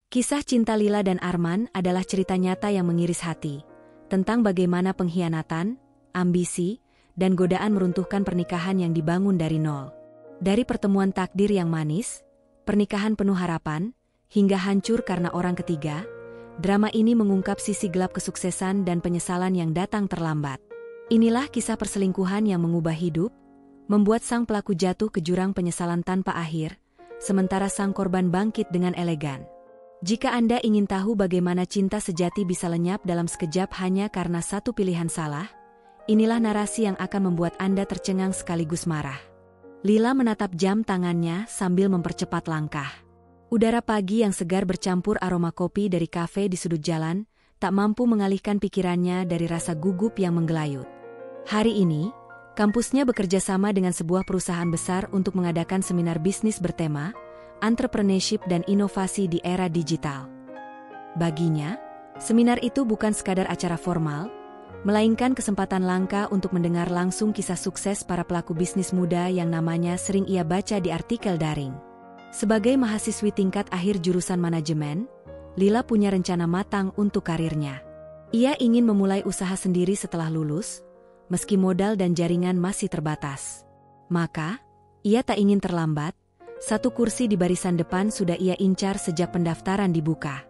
Kisah cinta Lila dan Arman adalah cerita nyata yang mengiris hati, tentang bagaimana pengkhianatan, ambisi, dan godaan meruntuhkan pernikahan yang dibangun dari nol. Dari pertemuan takdir yang manis, pernikahan penuh harapan, hingga hancur karena orang ketiga, drama ini mengungkap sisi gelap kesuksesan dan penyesalan yang datang terlambat. Inilah kisah perselingkuhan yang mengubah hidup, membuat sang pelaku jatuh ke jurang penyesalan tanpa akhir, sementara sang korban bangkit dengan elegan. Jika Anda ingin tahu bagaimana cinta sejati bisa lenyap dalam sekejap hanya karena satu pilihan salah, inilah narasi yang akan membuat Anda tercengang sekaligus marah. Lila menatap jam tangannya sambil mempercepat langkah. Udara pagi yang segar bercampur aroma kopi dari kafe di sudut jalan, tak mampu mengalihkan pikirannya dari rasa gugup yang menggelayut. Hari ini, kampusnya bekerja sama dengan sebuah perusahaan besar untuk mengadakan seminar bisnis bertema entrepreneurship dan inovasi di era digital. Baginya, seminar itu bukan sekadar acara formal, melainkan kesempatan langka untuk mendengar langsung kisah sukses para pelaku bisnis muda yang namanya sering ia baca di artikel daring. Sebagai mahasiswi tingkat akhir jurusan manajemen, Lila punya rencana matang untuk karirnya. Ia ingin memulai usaha sendiri setelah lulus, meski modal dan jaringan masih terbatas. Maka, ia tak ingin terlambat. Satu kursi di barisan depan sudah ia incar sejak pendaftaran dibuka.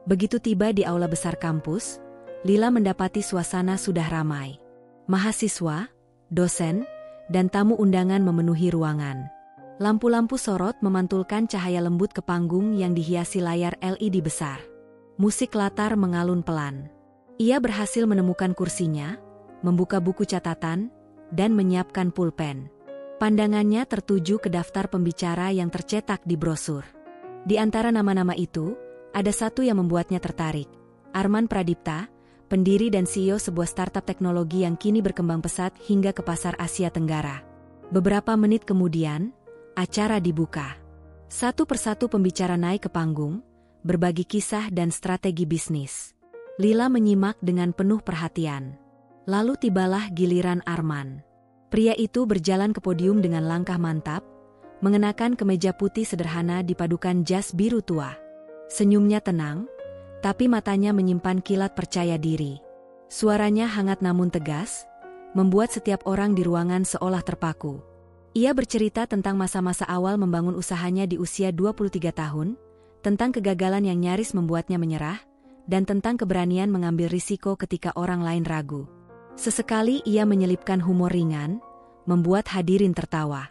Begitu tiba di aula besar kampus, Lila mendapati suasana sudah ramai. Mahasiswa, dosen, dan tamu undangan memenuhi ruangan. Lampu-lampu sorot memantulkan cahaya lembut ke panggung yang dihiasi layar LED besar. Musik latar mengalun pelan. Ia berhasil menemukan kursinya, membuka buku catatan, dan menyiapkan pulpen. Pandangannya tertuju ke daftar pembicara yang tercetak di brosur. Di antara nama-nama itu, ada satu yang membuatnya tertarik. Arman Pradipta, pendiri dan CEO sebuah startup teknologi yang kini berkembang pesat hingga ke pasar Asia Tenggara. Beberapa menit kemudian, acara dibuka. Satu persatu pembicara naik ke panggung, berbagi kisah dan strategi bisnis. Lila menyimak dengan penuh perhatian. Lalu tibalah giliran Arman. Pria itu berjalan ke podium dengan langkah mantap, mengenakan kemeja putih sederhana dipadukan jas biru tua. Senyumnya tenang, tapi matanya menyimpan kilat percaya diri. Suaranya hangat namun tegas, membuat setiap orang di ruangan seolah terpaku. Ia bercerita tentang masa-masa awal membangun usahanya di usia 23 tahun, tentang kegagalan yang nyaris membuatnya menyerah, dan tentang keberanian mengambil risiko ketika orang lain ragu. Sesekali ia menyelipkan humor ringan, membuat hadirin tertawa.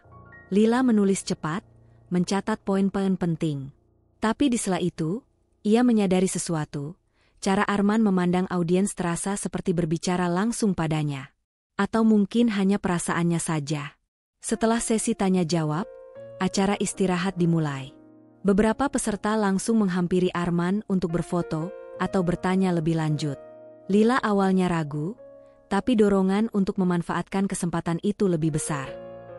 Lila menulis cepat, mencatat poin-poin penting. Tapi di sela itu, ia menyadari sesuatu. Cara Arman memandang audiens terasa seperti berbicara langsung padanya. Atau mungkin hanya perasaannya saja. Setelah sesi tanya-jawab, acara istirahat dimulai. Beberapa peserta langsung menghampiri Arman untuk berfoto atau bertanya lebih lanjut. Lila awalnya ragu, tapi dorongan untuk memanfaatkan kesempatan itu lebih besar.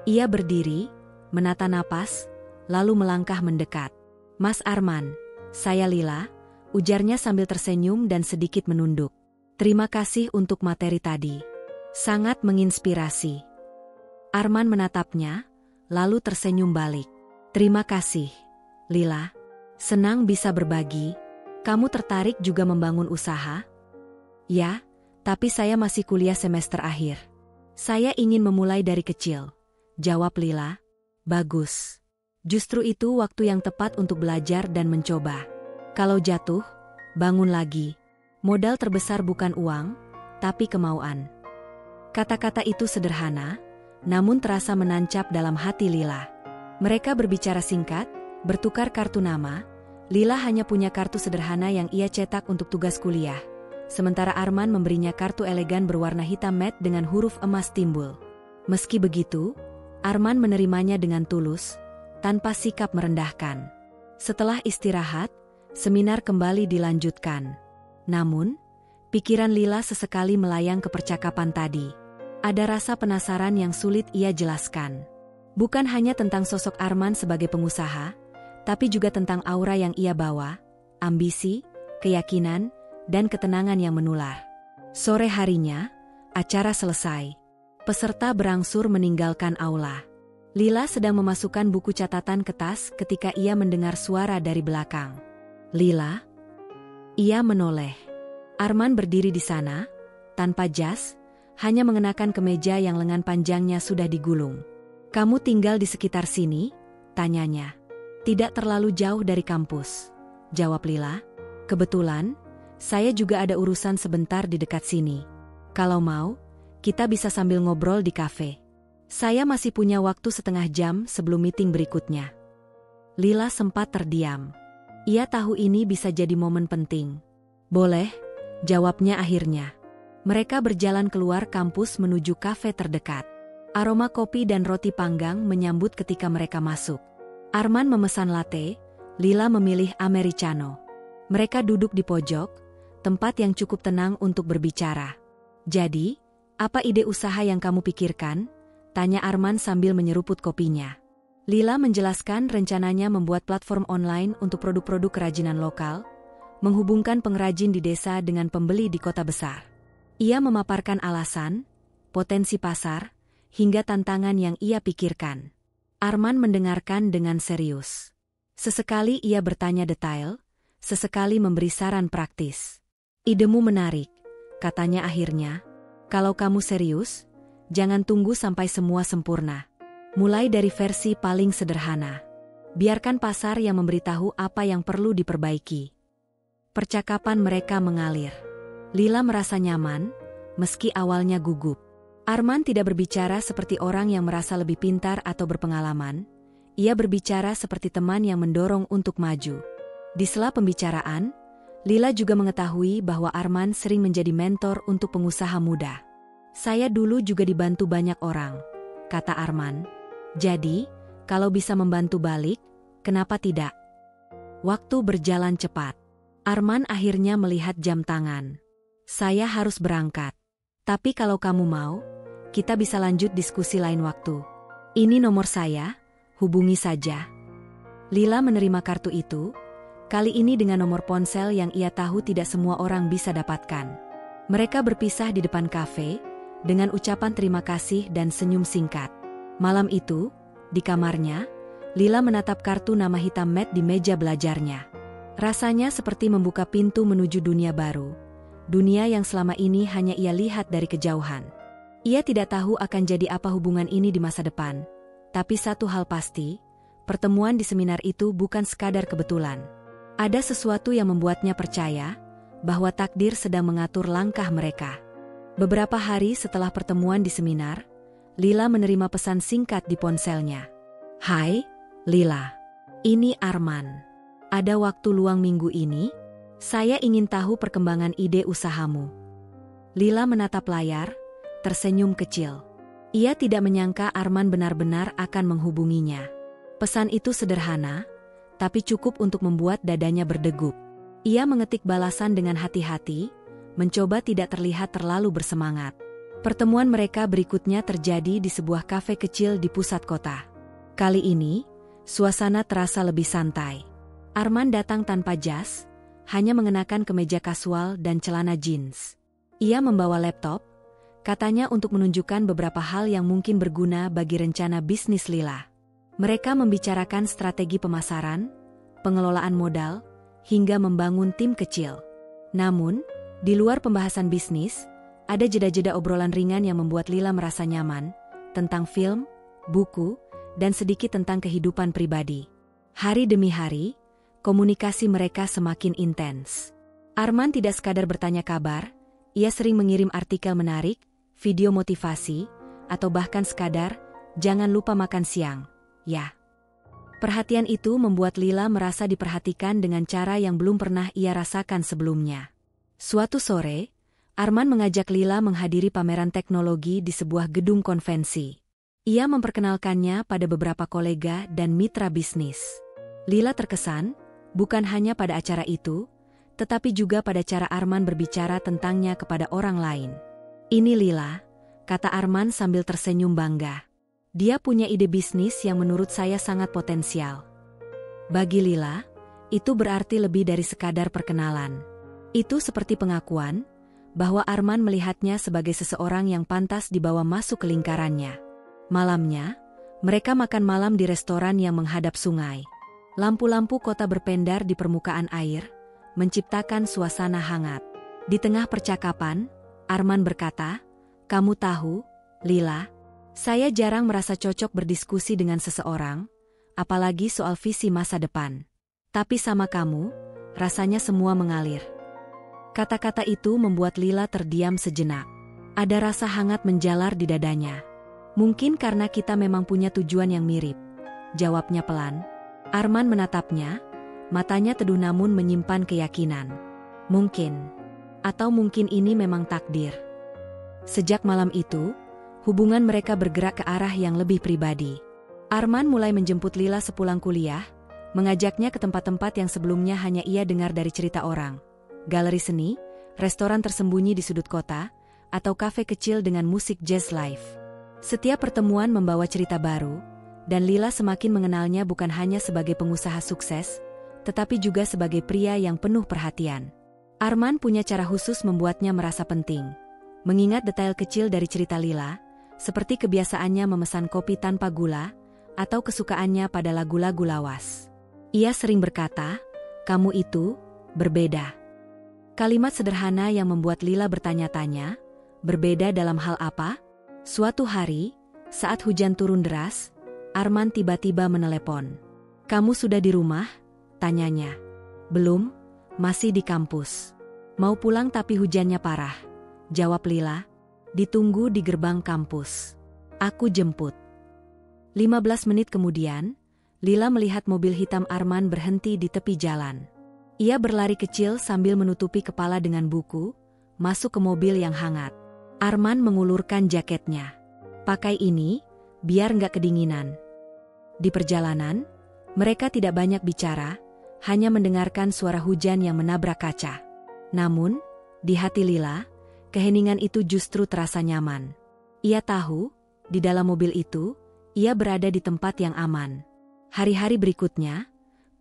Ia berdiri, menata napas, lalu melangkah mendekat. "Mas Arman, saya Lila," ujarnya sambil tersenyum dan sedikit menunduk. "Terima kasih untuk materi tadi. Sangat menginspirasi." Arman menatapnya, lalu tersenyum balik. "Terima kasih, Lila. Senang bisa berbagi. Kamu tertarik juga membangun usaha?" "Ya. Tapi saya masih kuliah semester akhir. Saya ingin memulai dari kecil," jawab Lila. "Bagus. Justru itu waktu yang tepat untuk belajar dan mencoba. Kalau jatuh, bangun lagi. Modal terbesar bukan uang, tapi kemauan." Kata-kata itu sederhana, namun terasa menancap dalam hati Lila. Mereka berbicara singkat, bertukar kartu nama. Lila hanya punya kartu sederhana yang ia cetak untuk tugas kuliah. Sementara Arman memberinya kartu elegan berwarna hitam matte dengan huruf emas timbul. Meski begitu, Arman menerimanya dengan tulus, tanpa sikap merendahkan. Setelah istirahat, seminar kembali dilanjutkan. Namun, pikiran Lila sesekali melayang ke percakapan tadi. Ada rasa penasaran yang sulit ia jelaskan. Bukan hanya tentang sosok Arman sebagai pengusaha, tapi juga tentang aura yang ia bawa, ambisi, keyakinan, dan ketenangan yang menular. Sore harinya, acara selesai. Peserta berangsur meninggalkan aula. Lila sedang memasukkan buku catatan ke tas ketika ia mendengar suara dari belakang. Lila? Ia menoleh. Arman berdiri di sana, tanpa jas, hanya mengenakan kemeja yang lengan panjangnya sudah digulung. Kamu tinggal di sekitar sini? Tanyanya. Tidak terlalu jauh dari kampus, jawab Lila. Kebetulan, saya juga ada urusan sebentar di dekat sini. Kalau mau, kita bisa sambil ngobrol di kafe. Saya masih punya waktu setengah jam sebelum meeting berikutnya. Lila sempat terdiam. Ia tahu ini bisa jadi momen penting. Boleh, jawabnya akhirnya. Mereka berjalan keluar kampus menuju kafe terdekat. Aroma kopi dan roti panggang menyambut ketika mereka masuk. Arman memesan latte, Lila memilih americano. Mereka duduk di pojok, tempat yang cukup tenang untuk berbicara. Jadi, apa ide usaha yang kamu pikirkan? Tanya Arman sambil menyeruput kopinya. Lila menjelaskan rencananya membuat platform online untuk produk-produk kerajinan lokal, menghubungkan pengrajin di desa dengan pembeli di kota besar. Ia memaparkan alasan, potensi pasar, hingga tantangan yang ia pikirkan. Arman mendengarkan dengan serius. Sesekali ia bertanya detail, sesekali memberi saran praktis. Idemu menarik, katanya akhirnya. Kalau kamu serius, jangan tunggu sampai semua sempurna. Mulai dari versi paling sederhana. Biarkan pasar yang memberitahu apa yang perlu diperbaiki. Percakapan mereka mengalir. Lila merasa nyaman, meski awalnya gugup. Arman tidak berbicara seperti orang yang merasa lebih pintar atau berpengalaman. Ia berbicara seperti teman yang mendorong untuk maju. Di sela pembicaraan, Lila juga mengetahui bahwa Arman sering menjadi mentor untuk pengusaha muda. Saya dulu juga dibantu banyak orang, kata Arman. Jadi, kalau bisa membantu balik, kenapa tidak? Waktu berjalan cepat. Arman akhirnya melihat jam tangan. Saya harus berangkat. Tapi kalau kamu mau, kita bisa lanjut diskusi lain waktu. Ini nomor saya, hubungi saja. Lila menerima kartu itu, kali ini dengan nomor ponsel yang ia tahu tidak semua orang bisa dapatkan. Mereka berpisah di depan kafe, dengan ucapan terima kasih dan senyum singkat. Malam itu, di kamarnya, Lila menatap kartu nama hitam Matt di meja belajarnya. Rasanya seperti membuka pintu menuju dunia baru. Dunia yang selama ini hanya ia lihat dari kejauhan. Ia tidak tahu akan jadi apa hubungan ini di masa depan. Tapi satu hal pasti, pertemuan di seminar itu bukan sekadar kebetulan. Ada sesuatu yang membuatnya percaya bahwa takdir sedang mengatur langkah mereka. Beberapa hari setelah pertemuan di seminar, Lila menerima pesan singkat di ponselnya. Hai, Lila. Ini Arman. Ada waktu luang minggu ini? Saya ingin tahu perkembangan ide usahamu. Lila menatap layar, tersenyum kecil. Ia tidak menyangka Arman benar-benar akan menghubunginya. Pesan itu sederhana, tapi cukup untuk membuat dadanya berdegup. Ia mengetik balasan dengan hati-hati, mencoba tidak terlihat terlalu bersemangat. Pertemuan mereka berikutnya terjadi di sebuah kafe kecil di pusat kota. Kali ini, suasana terasa lebih santai. Arman datang tanpa jas, hanya mengenakan kemeja kasual dan celana jeans. Ia membawa laptop, katanya untuk menunjukkan beberapa hal yang mungkin berguna bagi rencana bisnis Lila. Mereka membicarakan strategi pemasaran, pengelolaan modal, hingga membangun tim kecil. Namun, di luar pembahasan bisnis, ada jeda-jeda obrolan ringan yang membuat Lila merasa nyaman, tentang film, buku, dan sedikit tentang kehidupan pribadi. Hari demi hari, komunikasi mereka semakin intens. Arman tidak sekadar bertanya kabar, ia sering mengirim artikel menarik, video motivasi, atau bahkan sekadar, jangan lupa makan siang, ya. Perhatian itu membuat Lila merasa diperhatikan dengan cara yang belum pernah ia rasakan sebelumnya. Suatu sore, Arman mengajak Lila menghadiri pameran teknologi di sebuah gedung konvensi. Ia memperkenalkannya pada beberapa kolega dan mitra bisnis. Lila terkesan, bukan hanya pada acara itu, tetapi juga pada cara Arman berbicara tentangnya kepada orang lain. Ini Lila, kata Arman sambil tersenyum bangga. Dia punya ide bisnis yang menurut saya sangat potensial. Bagi Lila, itu berarti lebih dari sekadar perkenalan. Itu seperti pengakuan, bahwa Arman melihatnya sebagai seseorang yang pantas dibawa masuk ke lingkarannya. Malamnya, mereka makan malam di restoran yang menghadap sungai. Lampu-lampu kota berpendar di permukaan air, menciptakan suasana hangat. Di tengah percakapan, Arman berkata, "Kamu tahu, Lila, saya jarang merasa cocok berdiskusi dengan seseorang, apalagi soal visi masa depan. Tapi sama kamu, rasanya semua mengalir." Kata-kata itu membuat Lila terdiam sejenak. Ada rasa hangat menjalar di dadanya. "Mungkin karena kita memang punya tujuan yang mirip," jawabnya pelan. Arman menatapnya, matanya teduh namun menyimpan keyakinan. Mungkin. Atau mungkin ini memang takdir. Sejak malam itu, hubungan mereka bergerak ke arah yang lebih pribadi. Arman mulai menjemput Lila sepulang kuliah, mengajaknya ke tempat-tempat yang sebelumnya hanya ia dengar dari cerita orang. Galeri seni, restoran tersembunyi di sudut kota, atau kafe kecil dengan musik jazz live. Setiap pertemuan membawa cerita baru, dan Lila semakin mengenalnya bukan hanya sebagai pengusaha sukses, tetapi juga sebagai pria yang penuh perhatian. Arman punya cara khusus membuatnya merasa penting. Mengingat detail kecil dari cerita Lila, seperti kebiasaannya memesan kopi tanpa gula, atau kesukaannya pada lagu-lagu lawas. Ia sering berkata, "Kamu itu berbeda." Kalimat sederhana yang membuat Lila bertanya-tanya, berbeda dalam hal apa? Suatu hari, saat hujan turun deras, Arman tiba-tiba menelepon. "Kamu sudah di rumah?" tanyanya. "Belum, masih di kampus." "Mau pulang tapi hujannya parah," jawab Lila. "Ditunggu di gerbang kampus. Aku jemput." 15 menit kemudian, Lila melihat mobil hitam Arman berhenti di tepi jalan. Ia berlari kecil sambil menutupi kepala dengan buku, masuk ke mobil yang hangat. Arman mengulurkan jaketnya. "Pakai ini, biar nggak kedinginan." Di perjalanan, mereka tidak banyak bicara, hanya mendengarkan suara hujan yang menabrak kaca. Namun, di hati Lila, keheningan itu justru terasa nyaman. Ia tahu, di dalam mobil itu, ia berada di tempat yang aman. Hari-hari berikutnya,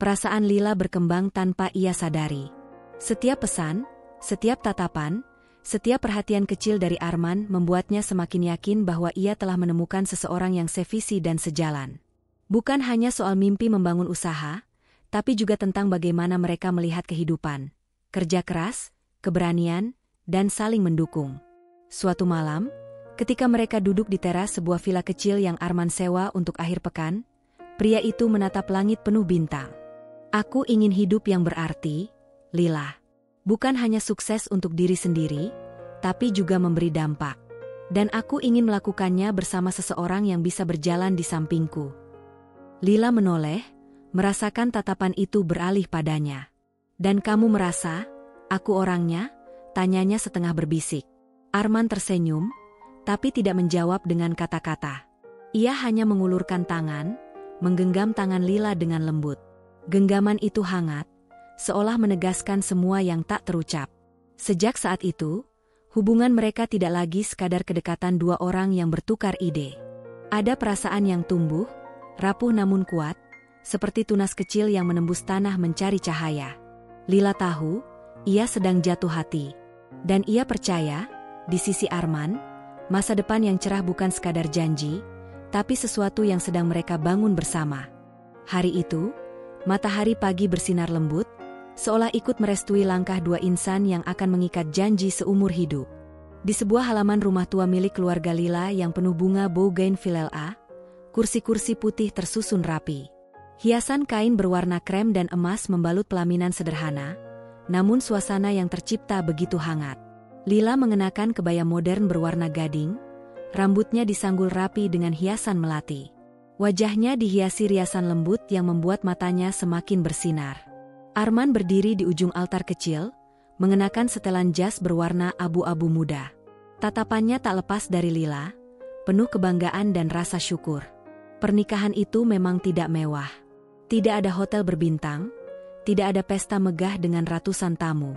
perasaan Lila berkembang tanpa ia sadari. Setiap pesan, setiap tatapan, setiap perhatian kecil dari Arman membuatnya semakin yakin bahwa ia telah menemukan seseorang yang sevisi dan sejalan. Bukan hanya soal mimpi membangun usaha, tapi juga tentang bagaimana mereka melihat kehidupan, kerja keras, keberanian, dan saling mendukung. Suatu malam, ketika mereka duduk di teras sebuah villa kecil yang Arman sewa untuk akhir pekan, pria itu menatap langit penuh bintang. "Aku ingin hidup yang berarti, Lila. Bukan hanya sukses untuk diri sendiri, tapi juga memberi dampak. Dan aku ingin melakukannya bersama seseorang yang bisa berjalan di sampingku." Lila menoleh, merasakan tatapan itu beralih padanya. "Dan kamu merasa, aku orangnya?" tanyanya setengah berbisik. Arman tersenyum, tapi tidak menjawab dengan kata-kata. Ia hanya mengulurkan tangan, menggenggam tangan Lila dengan lembut. Genggaman itu hangat, seolah menegaskan semua yang tak terucap. Sejak saat itu, hubungan mereka tidak lagi sekadar kedekatan dua orang yang bertukar ide. Ada perasaan yang tumbuh, rapuh namun kuat, seperti tunas kecil yang menembus tanah mencari cahaya. Lila tahu, ia sedang jatuh hati. Dan ia percaya, di sisi Arman, masa depan yang cerah bukan sekadar janji, tapi sesuatu yang sedang mereka bangun bersama. Hari itu, matahari pagi bersinar lembut, seolah ikut merestui langkah dua insan yang akan mengikat janji seumur hidup. Di sebuah halaman rumah tua milik keluarga Lila yang penuh bunga bougainvillea, kursi-kursi putih tersusun rapi. Hiasan kain berwarna krem dan emas membalut pelaminan sederhana, namun suasana yang tercipta begitu hangat. Lila mengenakan kebaya modern berwarna gading, rambutnya disanggul rapi dengan hiasan melati. Wajahnya dihiasi riasan lembut yang membuat matanya semakin bersinar. Arman berdiri di ujung altar kecil, mengenakan setelan jas berwarna abu-abu muda. Tatapannya tak lepas dari Lila, penuh kebanggaan dan rasa syukur. Pernikahan itu memang tidak mewah. Tidak ada hotel berbintang, tidak ada pesta megah dengan ratusan tamu.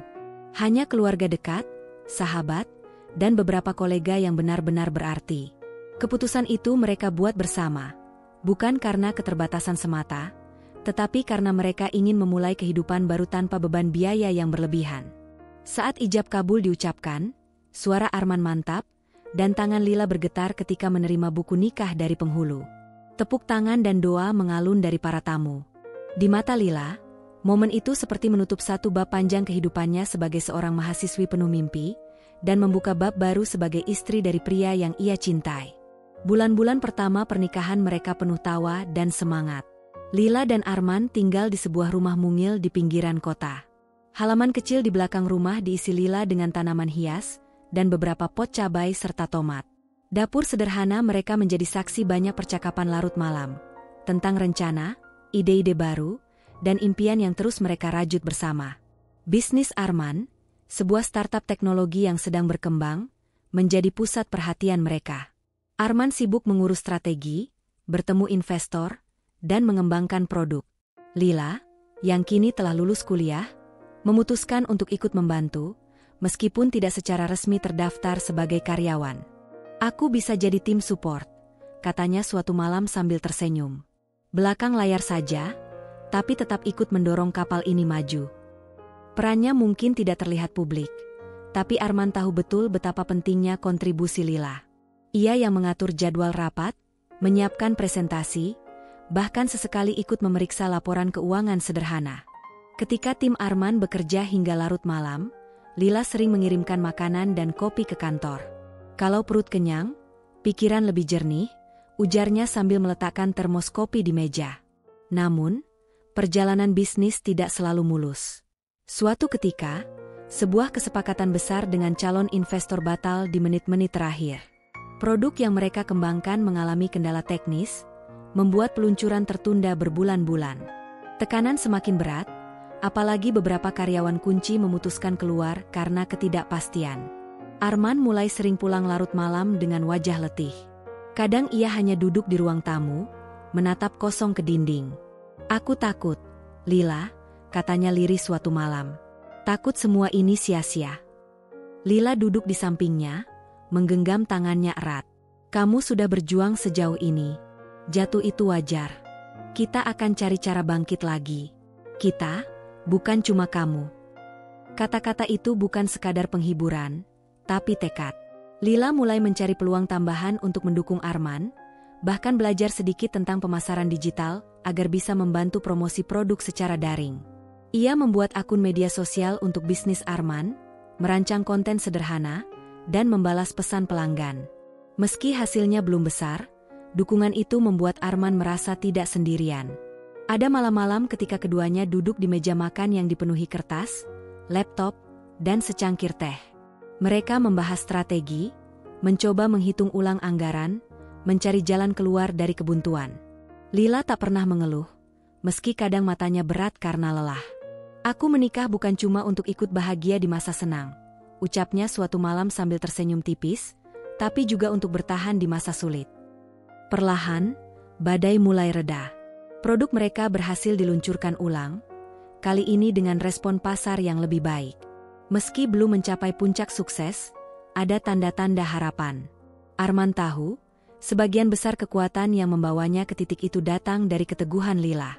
Hanya keluarga dekat, sahabat, dan beberapa kolega yang benar-benar berarti. Keputusan itu mereka buat bersama, bukan karena keterbatasan semata, tetapi karena mereka ingin memulai kehidupan baru tanpa beban biaya yang berlebihan. Saat ijab kabul diucapkan, suara Arman mantap, dan tangan Lila bergetar ketika menerima buku nikah dari penghulu. Tepuk tangan dan doa mengalun dari para tamu. Di mata Lila, momen itu seperti menutup satu bab panjang kehidupannya sebagai seorang mahasiswi penuh mimpi, dan membuka bab baru sebagai istri dari pria yang ia cintai. Bulan-bulan pertama pernikahan mereka penuh tawa dan semangat. Lila dan Arman tinggal di sebuah rumah mungil di pinggiran kota. Halaman kecil di belakang rumah diisi Lila dengan tanaman hias, dan beberapa pot cabai serta tomat. Dapur sederhana mereka menjadi saksi banyak percakapan larut malam, tentang rencana, ide-ide baru, dan impian yang terus mereka rajut bersama. Bisnis Arman, sebuah startup teknologi yang sedang berkembang, menjadi pusat perhatian mereka. Arman sibuk mengurus strategi, bertemu investor, dan mengembangkan produk. Lila, yang kini telah lulus kuliah, memutuskan untuk ikut membantu, meskipun tidak secara resmi terdaftar sebagai karyawan. "Aku bisa jadi tim support," katanya suatu malam sambil tersenyum. "Belakang layar saja, tapi tetap ikut mendorong kapal ini maju." Perannya mungkin tidak terlihat publik, tapi Arman tahu betul betapa pentingnya kontribusi Lila. Ia yang mengatur jadwal rapat, menyiapkan presentasi, bahkan sesekali ikut memeriksa laporan keuangan sederhana. Ketika tim Arman bekerja hingga larut malam, Lila sering mengirimkan makanan dan kopi ke kantor. "Kalau perut kenyang, pikiran lebih jernih," ujarnya sambil meletakkan termos kopi di meja. Namun, perjalanan bisnis tidak selalu mulus. Suatu ketika, sebuah kesepakatan besar dengan calon investor batal di menit-menit terakhir. Produk yang mereka kembangkan mengalami kendala teknis, membuat peluncuran tertunda berbulan-bulan. Tekanan semakin berat, apalagi beberapa karyawan kunci memutuskan keluar karena ketidakpastian. Arman mulai sering pulang larut malam dengan wajah letih. Kadang ia hanya duduk di ruang tamu, menatap kosong ke dinding. "Aku takut, Lila," katanya lirih suatu malam. "Takut semua ini sia-sia." Lila duduk di sampingnya, menggenggam tangannya erat. "Kamu sudah berjuang sejauh ini. Jatuh itu wajar. Kita akan cari cara bangkit lagi. Kita, bukan cuma kamu." Kata-kata itu bukan sekadar penghiburan, tapi tekad. Lila mulai mencari peluang tambahan untuk mendukung Arman, bahkan belajar sedikit tentang pemasaran digital agar bisa membantu promosi produk secara daring. Ia membuat akun media sosial untuk bisnis Arman, merancang konten sederhana, dan membalas pesan pelanggan. Meski hasilnya belum besar, dukungan itu membuat Arman merasa tidak sendirian. Ada malam-malam ketika keduanya duduk di meja makan yang dipenuhi kertas, laptop, dan secangkir teh. Mereka membahas strategi, mencoba menghitung ulang anggaran, mencari jalan keluar dari kebuntuan. Lila tak pernah mengeluh, meski kadang matanya berat karena lelah. "Aku menikah bukan cuma untuk ikut bahagia di masa senang," ucapnya suatu malam sambil tersenyum tipis, "tapi juga untuk bertahan di masa sulit." Perlahan, badai mulai reda. Produk mereka berhasil diluncurkan ulang, kali ini dengan respon pasar yang lebih baik. Meski belum mencapai puncak sukses, ada tanda-tanda harapan. Arman tahu, sebagian besar kekuatan yang membawanya ke titik itu datang dari keteguhan Lila.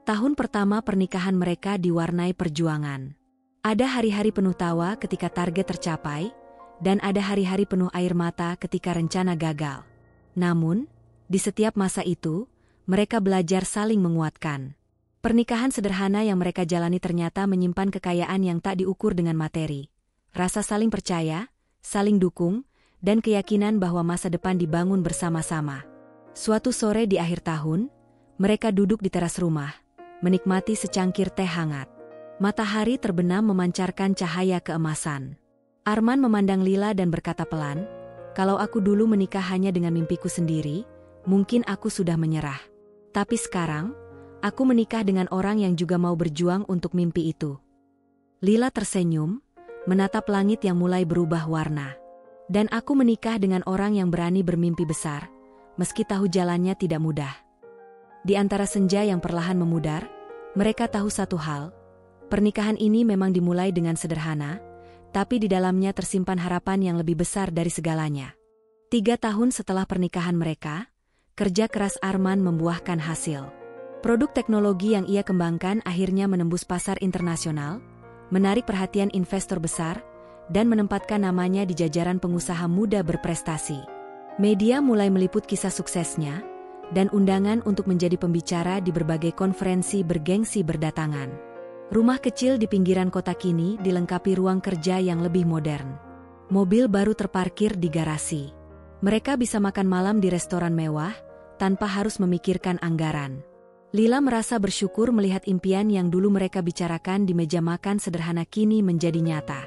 Tahun pertama pernikahan mereka diwarnai perjuangan. Ada hari-hari penuh tawa ketika target tercapai, dan ada hari-hari penuh air mata ketika rencana gagal. Namun, di setiap masa itu, mereka belajar saling menguatkan. Pernikahan sederhana yang mereka jalani ternyata menyimpan kekayaan yang tak diukur dengan materi. Rasa saling percaya, saling dukung, dan keyakinan bahwa masa depan dibangun bersama-sama. Suatu sore di akhir tahun, mereka duduk di teras rumah, menikmati secangkir teh hangat. Matahari terbenam memancarkan cahaya keemasan. Arman memandang Lila dan berkata pelan, "Kalau aku dulu menikah hanya dengan mimpiku sendiri, mungkin aku sudah menyerah. Tapi sekarang, aku menikah dengan orang yang juga mau berjuang untuk mimpi itu." Lila tersenyum, menatap langit yang mulai berubah warna. "Dan aku menikah dengan orang yang berani bermimpi besar, meski tahu jalannya tidak mudah." Di antara senja yang perlahan memudar, mereka tahu satu hal. Pernikahan ini memang dimulai dengan sederhana, tapi di dalamnya tersimpan harapan yang lebih besar dari segalanya. 3 tahun setelah pernikahan mereka, kerja keras Arman membuahkan hasil. Produk teknologi yang ia kembangkan akhirnya menembus pasar internasional, menarik perhatian investor besar, dan menempatkan namanya di jajaran pengusaha muda berprestasi. Media mulai meliput kisah suksesnya, dan undangan untuk menjadi pembicara di berbagai konferensi bergengsi berdatangan. Rumah kecil di pinggiran kota kini dilengkapi ruang kerja yang lebih modern. Mobil baru terparkir di garasi. Mereka bisa makan malam di restoran mewah, tanpa harus memikirkan anggaran. Lila merasa bersyukur melihat impian yang dulu mereka bicarakan di meja makan sederhana kini menjadi nyata.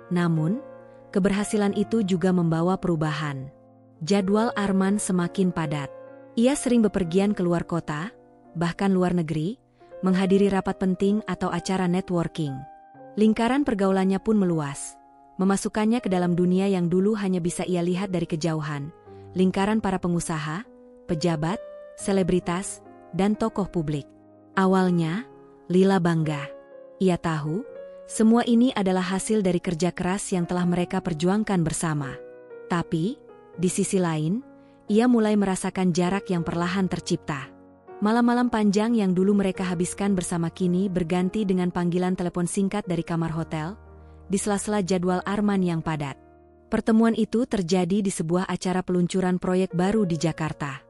Namun, keberhasilan itu juga membawa perubahan. Jadwal Arman semakin padat. Ia sering bepergian keluar kota, bahkan luar negeri, menghadiri rapat penting atau acara networking. Lingkaran pergaulannya pun meluas, memasukkannya ke dalam dunia yang dulu hanya bisa ia lihat dari kejauhan, lingkaran para pengusaha, pejabat, selebritas, dan tokoh publik. Awalnya, Lila bangga. Ia tahu, semua ini adalah hasil dari kerja keras yang telah mereka perjuangkan bersama. Tapi, di sisi lain, ia mulai merasakan jarak yang perlahan tercipta. Malam-malam panjang yang dulu mereka habiskan bersama kini berganti dengan panggilan telepon singkat dari kamar hotel, di sela-sela jadwal Arman yang padat. Pertemuan itu terjadi di sebuah acara peluncuran proyek baru di Jakarta.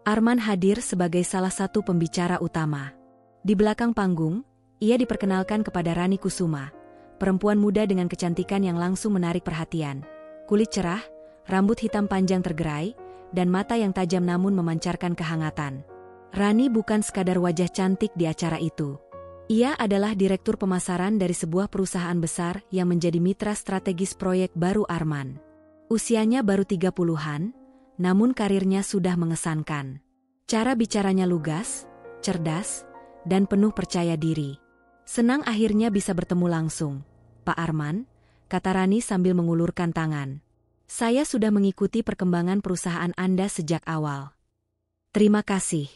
Arman hadir sebagai salah satu pembicara utama. Di belakang panggung, ia diperkenalkan kepada Rani Kusuma, perempuan muda dengan kecantikan yang langsung menarik perhatian. Kulit cerah, rambut hitam panjang tergerai, dan mata yang tajam namun memancarkan kehangatan. Rani bukan sekadar wajah cantik di acara itu. Ia adalah direktur pemasaran dari sebuah perusahaan besar yang menjadi mitra strategis proyek baru Arman. Usianya baru 30-an, namun karirnya sudah mengesankan. Cara bicaranya lugas, cerdas, dan penuh percaya diri. Senang akhirnya bisa bertemu langsung. Pak Arman, kata Rani sambil mengulurkan tangan. Saya sudah mengikuti perkembangan perusahaan Anda sejak awal. Terima kasih,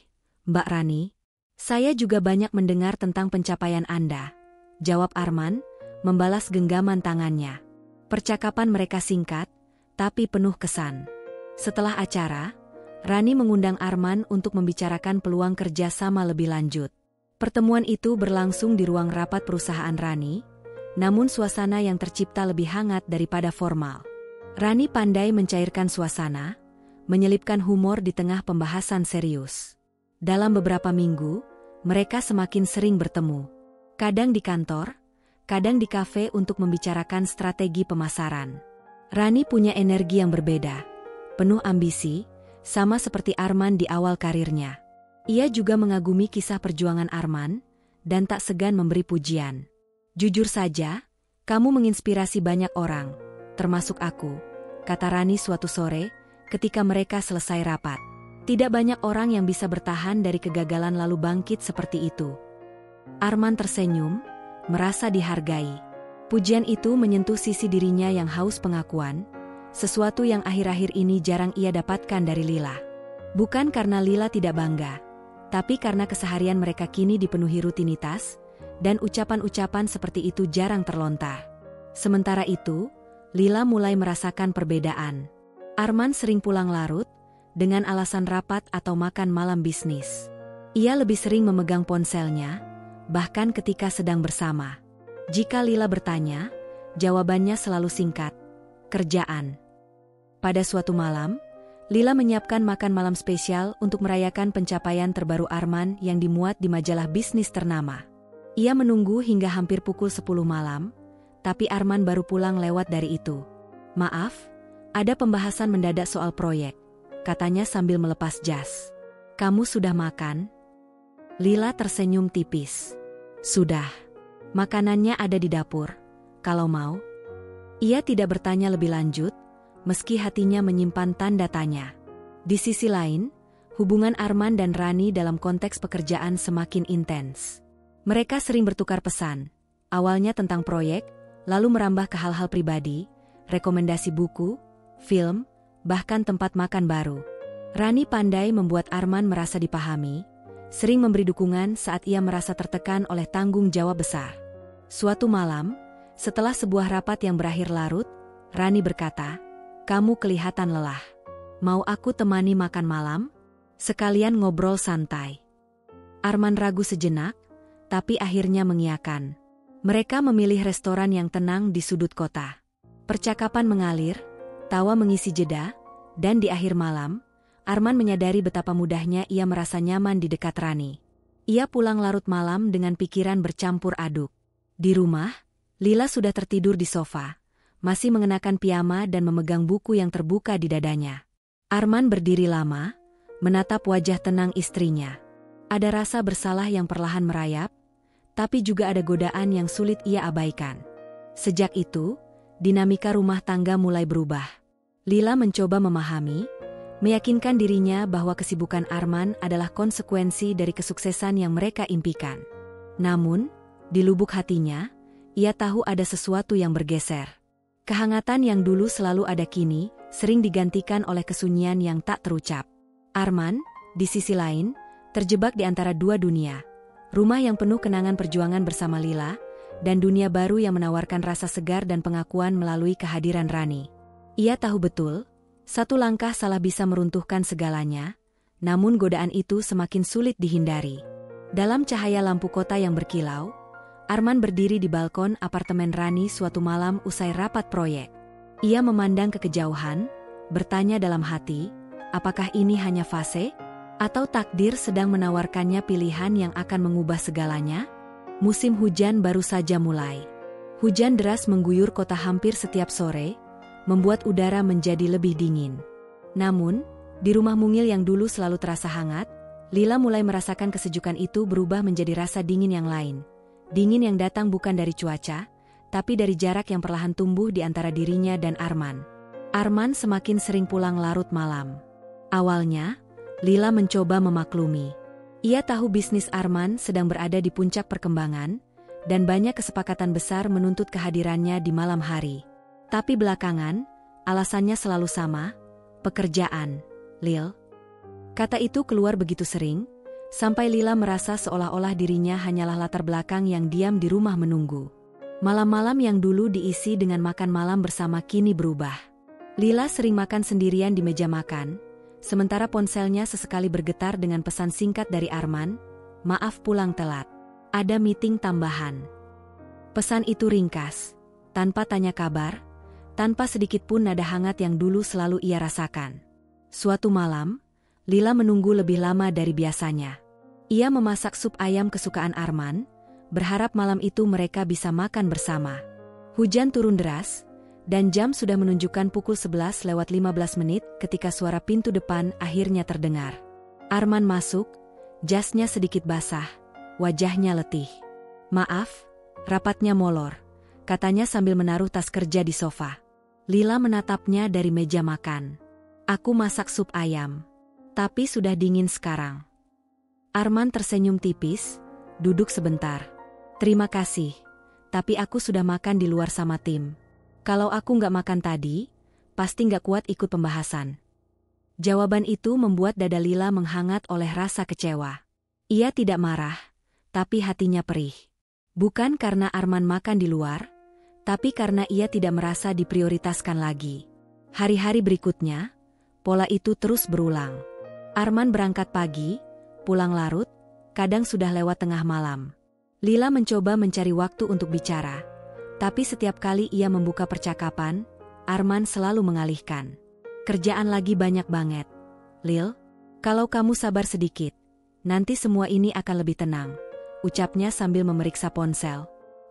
Mbak Rani. Saya juga banyak mendengar tentang pencapaian Anda, jawab Arman, membalas genggaman tangannya. Percakapan mereka singkat, tapi penuh kesan. Setelah acara, Rani mengundang Arman untuk membicarakan peluang kerja sama lebih lanjut. Pertemuan itu berlangsung di ruang rapat perusahaan Rani, namun suasana yang tercipta lebih hangat daripada formal. Rani pandai mencairkan suasana, menyelipkan humor di tengah pembahasan serius. Dalam beberapa minggu, mereka semakin sering bertemu. Kadang di kantor, kadang di kafe untuk membicarakan strategi pemasaran. Rani punya energi yang berbeda, penuh ambisi, sama seperti Arman di awal karirnya. Ia juga mengagumi kisah perjuangan Arman, dan tak segan memberi pujian. Jujur saja, kamu menginspirasi banyak orang, termasuk aku, kata Rani suatu sore, ketika mereka selesai rapat. Tidak banyak orang yang bisa bertahan dari kegagalan lalu bangkit seperti itu. Arman tersenyum, merasa dihargai. Pujian itu menyentuh sisi dirinya yang haus pengakuan, sesuatu yang akhir-akhir ini jarang ia dapatkan dari Lila. Bukan karena Lila tidak bangga, tapi karena keseharian mereka kini dipenuhi rutinitas, dan ucapan-ucapan seperti itu jarang terlontar. Sementara itu, Lila mulai merasakan perbedaan. Arman sering pulang larut, dengan alasan rapat atau makan malam bisnis. Ia lebih sering memegang ponselnya, bahkan ketika sedang bersama. Jika Lila bertanya, jawabannya selalu singkat, kerjaan. Pada suatu malam, Lila menyiapkan makan malam spesial untuk merayakan pencapaian terbaru Arman yang dimuat di majalah bisnis ternama. Ia menunggu hingga hampir pukul 10 malam, tapi Arman baru pulang lewat dari itu. Maaf, ada pembahasan mendadak soal proyek, katanya sambil melepas jas. Kamu sudah makan? Lila tersenyum tipis. Sudah. Makanannya ada di dapur, kalau mau. Ia tidak bertanya lebih lanjut, meski hatinya menyimpan tanda tanya. Di sisi lain, hubungan Arman dan Rani dalam konteks pekerjaan semakin intens. Mereka sering bertukar pesan, awalnya tentang proyek, lalu merambah ke hal-hal pribadi, rekomendasi buku, film, bahkan tempat makan baru. Rani pandai membuat Arman merasa dipahami, sering memberi dukungan saat ia merasa tertekan oleh tanggung jawab besar. Suatu malam, setelah sebuah rapat yang berakhir larut, Rani berkata, "Kamu kelihatan lelah. Mau aku temani makan malam? Sekalian ngobrol santai." Arman ragu sejenak, tapi akhirnya mengiyakan. Mereka memilih restoran yang tenang di sudut kota. Percakapan mengalir, tawa mengisi jeda, dan di akhir malam, Arman menyadari betapa mudahnya ia merasa nyaman di dekat Rani. Ia pulang larut malam dengan pikiran bercampur aduk. Di rumah, Lila sudah tertidur di sofa, masih mengenakan piyama dan memegang buku yang terbuka di dadanya. Arman berdiri lama, menatap wajah tenang istrinya. Ada rasa bersalah yang perlahan merayap, tapi juga ada godaan yang sulit ia abaikan. Sejak itu, dinamika rumah tangga mulai berubah. Lila mencoba memahami, meyakinkan dirinya bahwa kesibukan Arman adalah konsekuensi dari kesuksesan yang mereka impikan. Namun, di lubuk hatinya, ia tahu ada sesuatu yang bergeser. Kehangatan yang dulu selalu ada kini, sering digantikan oleh kesunyian yang tak terucap. Arman, di sisi lain, terjebak di antara dua dunia. Rumah yang penuh kenangan perjuangan bersama Lila, dan dunia baru yang menawarkan rasa segar dan pengakuan melalui kehadiran Rani. Ia tahu betul, satu langkah salah bisa meruntuhkan segalanya, namun godaan itu semakin sulit dihindari. Dalam cahaya lampu kota yang berkilau, Arman berdiri di balkon apartemen Rani suatu malam usai rapat proyek. Ia memandang ke kejauhan, bertanya dalam hati, apakah ini hanya fase? Atau takdir sedang menawarkannya pilihan yang akan mengubah segalanya? Musim hujan baru saja mulai. Hujan deras mengguyur kota hampir setiap sore, membuat udara menjadi lebih dingin. Namun, di rumah mungil yang dulu selalu terasa hangat, Lila mulai merasakan kesejukan itu berubah menjadi rasa dingin yang lain. Dingin yang datang bukan dari cuaca, tapi dari jarak yang perlahan tumbuh di antara dirinya dan Arman. Arman semakin sering pulang larut malam. Awalnya, Lila mencoba memaklumi. Ia tahu bisnis Arman sedang berada di puncak perkembangan, dan banyak kesepakatan besar menuntut kehadirannya di malam hari. Tapi belakangan, alasannya selalu sama, pekerjaan, Lil. Kata itu keluar begitu sering, sampai Lila merasa seolah-olah dirinya hanyalah latar belakang yang diam di rumah menunggu. Malam-malam yang dulu diisi dengan makan malam bersama kini berubah. Lila sering makan sendirian di meja makan, sementara ponselnya sesekali bergetar dengan pesan singkat dari Arman, "Maaf pulang telat. Ada meeting tambahan." Pesan itu ringkas, tanpa tanya kabar, tanpa sedikit pun nada hangat yang dulu selalu ia rasakan. Suatu malam, Lila menunggu lebih lama dari biasanya. Ia memasak sup ayam kesukaan Arman, berharap malam itu mereka bisa makan bersama. Hujan turun deras, dan jam sudah menunjukkan pukul 11:15 ketika suara pintu depan akhirnya terdengar. Arman masuk, jasnya sedikit basah, wajahnya letih. "Maaf, rapatnya molor," katanya sambil menaruh tas kerja di sofa. Lila menatapnya dari meja makan. "Aku masak sup ayam, tapi sudah dingin sekarang." Arman tersenyum tipis, duduk sebentar. "Terima kasih, tapi aku sudah makan di luar sama tim. Kalau aku nggak makan tadi, pasti nggak kuat ikut pembahasan." Jawaban itu membuat dada Lila menghangat oleh rasa kecewa. Ia tidak marah, tapi hatinya perih. Bukan karena Arman makan di luar, tapi karena ia tidak merasa diprioritaskan lagi. Hari-hari berikutnya, pola itu terus berulang. Arman berangkat pagi, pulang larut, kadang sudah lewat tengah malam. Lila mencoba mencari waktu untuk bicara, tapi setiap kali ia membuka percakapan, Arman selalu mengalihkan. "Kerjaan lagi banyak banget, Lil. Kalau kamu sabar sedikit, nanti semua ini akan lebih tenang," ucapnya sambil memeriksa ponsel.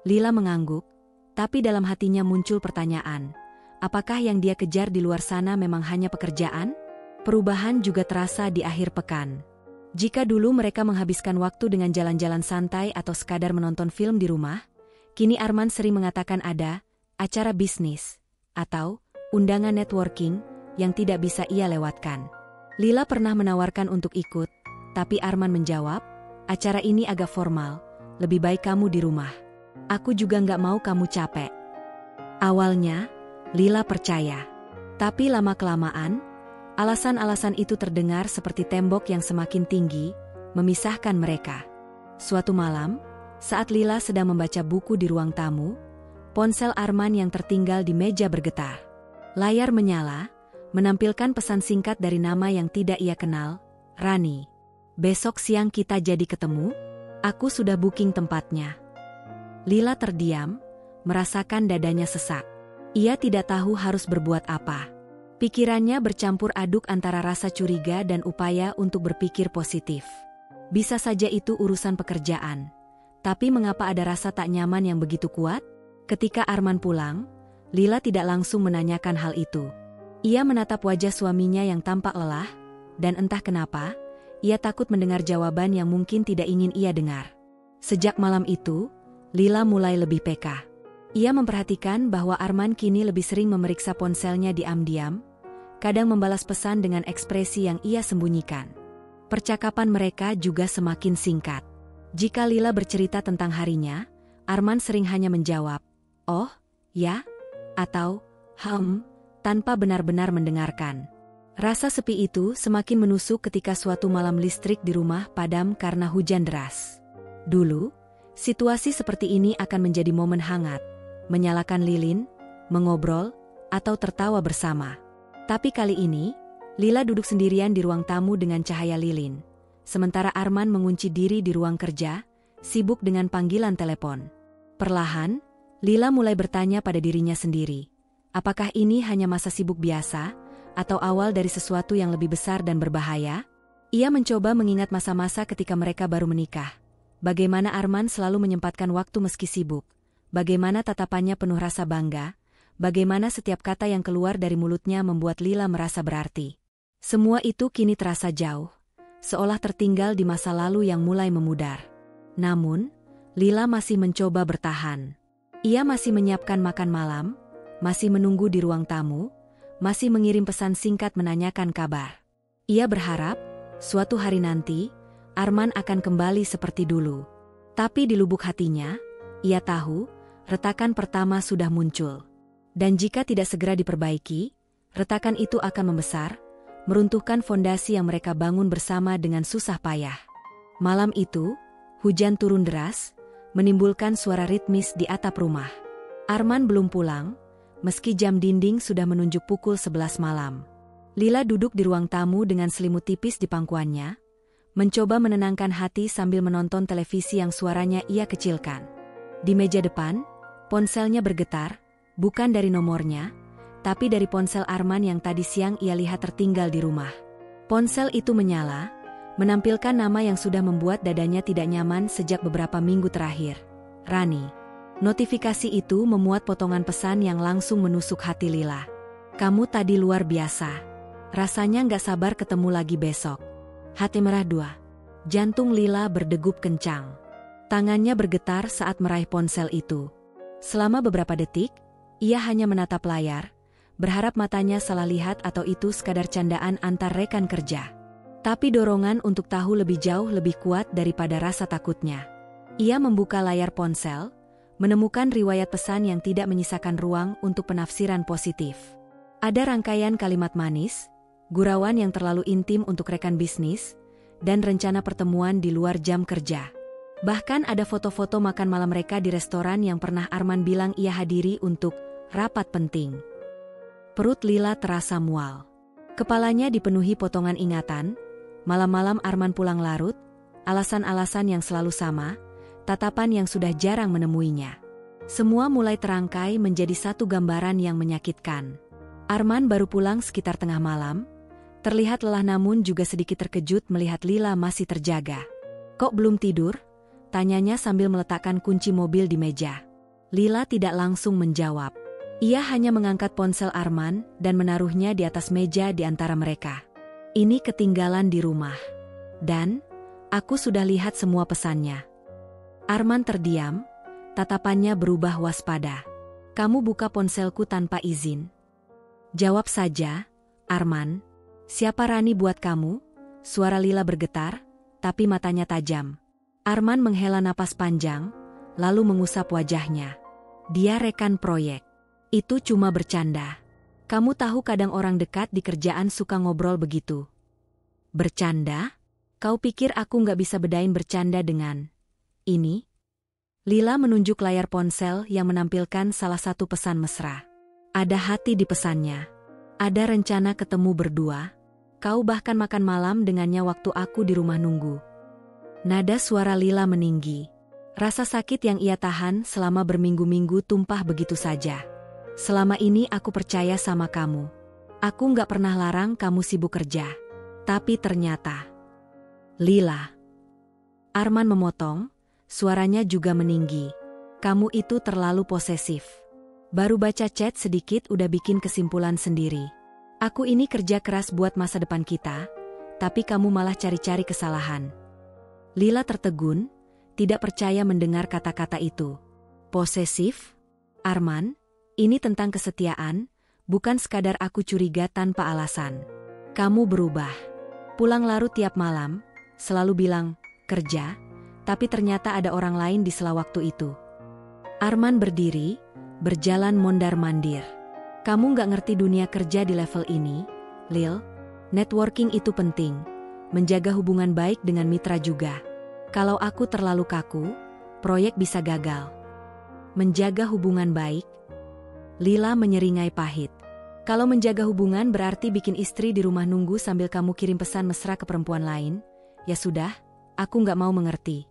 Lila mengangguk, tapi dalam hatinya muncul pertanyaan, apakah yang dia kejar di luar sana memang hanya pekerjaan? Perubahan juga terasa di akhir pekan. Jika dulu mereka menghabiskan waktu dengan jalan-jalan santai atau sekadar menonton film di rumah, kini Arman sering mengatakan ada acara bisnis atau undangan networking yang tidak bisa ia lewatkan. Lila pernah menawarkan untuk ikut, tapi Arman menjawab, "Acara ini agak formal, lebih baik kamu di rumah. Aku juga nggak mau kamu capek." Awalnya, Lila percaya. Tapi lama-kelamaan, alasan-alasan itu terdengar seperti tembok yang semakin tinggi, memisahkan mereka. Suatu malam, saat Lila sedang membaca buku di ruang tamu, ponsel Arman yang tertinggal di meja bergetar. Layar menyala, menampilkan pesan singkat dari nama yang tidak ia kenal, "Rani. Besok siang kita jadi ketemu? Aku sudah booking tempatnya." Lila terdiam, merasakan dadanya sesak. Ia tidak tahu harus berbuat apa. Pikirannya bercampur aduk antara rasa curiga dan upaya untuk berpikir positif. Bisa saja itu urusan pekerjaan. Tapi mengapa ada rasa tak nyaman yang begitu kuat? Ketika Arman pulang, Lila tidak langsung menanyakan hal itu. Ia menatap wajah suaminya yang tampak lelah, dan entah kenapa, ia takut mendengar jawaban yang mungkin tidak ingin ia dengar. Sejak malam itu, Lila mulai lebih peka. Ia memperhatikan bahwa Arman kini lebih sering memeriksa ponselnya diam-diam, kadang membalas pesan dengan ekspresi yang ia sembunyikan. Percakapan mereka juga semakin singkat. Jika Lila bercerita tentang harinya, Arman sering hanya menjawab, "Oh, ya," atau tanpa benar-benar mendengarkan. Rasa sepi itu semakin menusuk ketika suatu malam listrik di rumah padam karena hujan deras. Dulu, situasi seperti ini akan menjadi momen hangat, menyalakan lilin, mengobrol, atau tertawa bersama. Tapi kali ini, Lila duduk sendirian di ruang tamu dengan cahaya lilin, sementara Arman mengunci diri di ruang kerja, sibuk dengan panggilan telepon. Perlahan, Lila mulai bertanya pada dirinya sendiri, apakah ini hanya masa sibuk biasa, atau awal dari sesuatu yang lebih besar dan berbahaya? Ia mencoba mengingat masa-masa ketika mereka baru menikah. Bagaimana Arman selalu menyempatkan waktu meski sibuk, bagaimana tatapannya penuh rasa bangga, bagaimana setiap kata yang keluar dari mulutnya membuat Lila merasa berarti. Semua itu kini terasa jauh, seolah tertinggal di masa lalu yang mulai memudar. Namun, Lila masih mencoba bertahan. Ia masih menyiapkan makan malam, masih menunggu di ruang tamu, masih mengirim pesan singkat menanyakan kabar. Ia berharap, suatu hari nanti, Arman akan kembali seperti dulu. Tapi di lubuk hatinya, ia tahu, retakan pertama sudah muncul. Dan jika tidak segera diperbaiki, retakan itu akan membesar, meruntuhkan fondasi yang mereka bangun bersama dengan susah payah. Malam itu, hujan turun deras, menimbulkan suara ritmis di atap rumah. Arman belum pulang, meski jam dinding sudah menunjuk pukul 11 malam. Lila duduk di ruang tamu dengan selimut tipis di pangkuannya, mencoba menenangkan hati sambil menonton televisi yang suaranya ia kecilkan. Di meja depan, ponselnya bergetar, bukan dari nomornya, tapi dari ponsel Arman yang tadi siang ia lihat tertinggal di rumah. Ponsel itu menyala, menampilkan nama yang sudah membuat dadanya tidak nyaman sejak beberapa minggu terakhir. Rani. Notifikasi itu memuat potongan pesan yang langsung menusuk hati Lila. "Kamu tadi luar biasa. Rasanya nggak sabar ketemu lagi besok." Hati merah 2. Jantung Lila berdegup kencang. Tangannya bergetar saat meraih ponsel itu. Selama beberapa detik, ia hanya menatap layar, berharap matanya salah lihat atau itu sekadar candaan antar rekan kerja. Tapi dorongan untuk tahu lebih jauh lebih kuat daripada rasa takutnya. Ia membuka layar ponsel, menemukan riwayat pesan yang tidak menyisakan ruang untuk penafsiran positif. Ada rangkaian kalimat manis, gurauan yang terlalu intim untuk rekan bisnis, dan rencana pertemuan di luar jam kerja. Bahkan ada foto-foto makan malam mereka di restoran yang pernah Arman bilang ia hadiri untuk rapat penting. Perut Lila terasa mual. Kepalanya dipenuhi potongan ingatan, malam-malam Arman pulang larut, alasan-alasan yang selalu sama, tatapan yang sudah jarang menemuinya. Semua mulai terangkai menjadi satu gambaran yang menyakitkan. Arman baru pulang sekitar tengah malam, terlihat lelah namun juga sedikit terkejut melihat Lila masih terjaga. "Kok belum tidur?" tanyanya sambil meletakkan kunci mobil di meja. Lila tidak langsung menjawab. Ia hanya mengangkat ponsel Arman dan menaruhnya di atas meja di antara mereka. "Ini ketinggalan di rumah. Dan, aku sudah lihat semua pesannya." Arman terdiam, tatapannya berubah waspada. "Kamu buka ponselku tanpa izin?" "Jawab saja, Arman. Siapa Rani buat kamu?" Suara Lila bergetar, tapi matanya tajam. Arman menghela napas panjang, lalu mengusap wajahnya. "Dia rekan proyek. Itu cuma bercanda. Kamu tahu kadang orang dekat di kerjaan suka ngobrol begitu." "Bercanda? Kau pikir aku nggak bisa bedain bercanda dengan ini?" Lila menunjuk layar ponsel yang menampilkan salah satu pesan mesra. Ada hati di pesannya. Ada rencana ketemu berdua. Kau bahkan makan malam dengannya waktu aku di rumah nunggu. Nada suara Lila meninggi. Rasa sakit yang ia tahan selama berminggu-minggu tumpah begitu saja. "Selama ini aku percaya sama kamu. Aku nggak pernah larang kamu sibuk kerja. Tapi ternyata... Lila. Arman memotong, suaranya juga meninggi. Kamu itu terlalu posesif. Baru baca chat sedikit udah bikin kesimpulan sendiri. Aku ini kerja keras buat masa depan kita, tapi kamu malah cari-cari kesalahan. Lila tertegun, tidak percaya mendengar kata-kata itu. Posesif? Arman, ini tentang kesetiaan, bukan sekadar aku curiga tanpa alasan. Kamu berubah. Pulang larut tiap malam, selalu bilang, kerja, tapi ternyata ada orang lain di sela waktu itu. Arman berdiri, berjalan mondar-mandir. Kamu nggak ngerti dunia kerja di level ini, Lil. Networking itu penting, menjaga hubungan baik dengan mitra juga. Kalau aku terlalu kaku, proyek bisa gagal. Menjaga hubungan baik? Lila menyeringai pahit. Kalau menjaga hubungan berarti bikin istri di rumah nunggu sambil kamu kirim pesan mesra ke perempuan lain, ya sudah, aku nggak mau mengerti.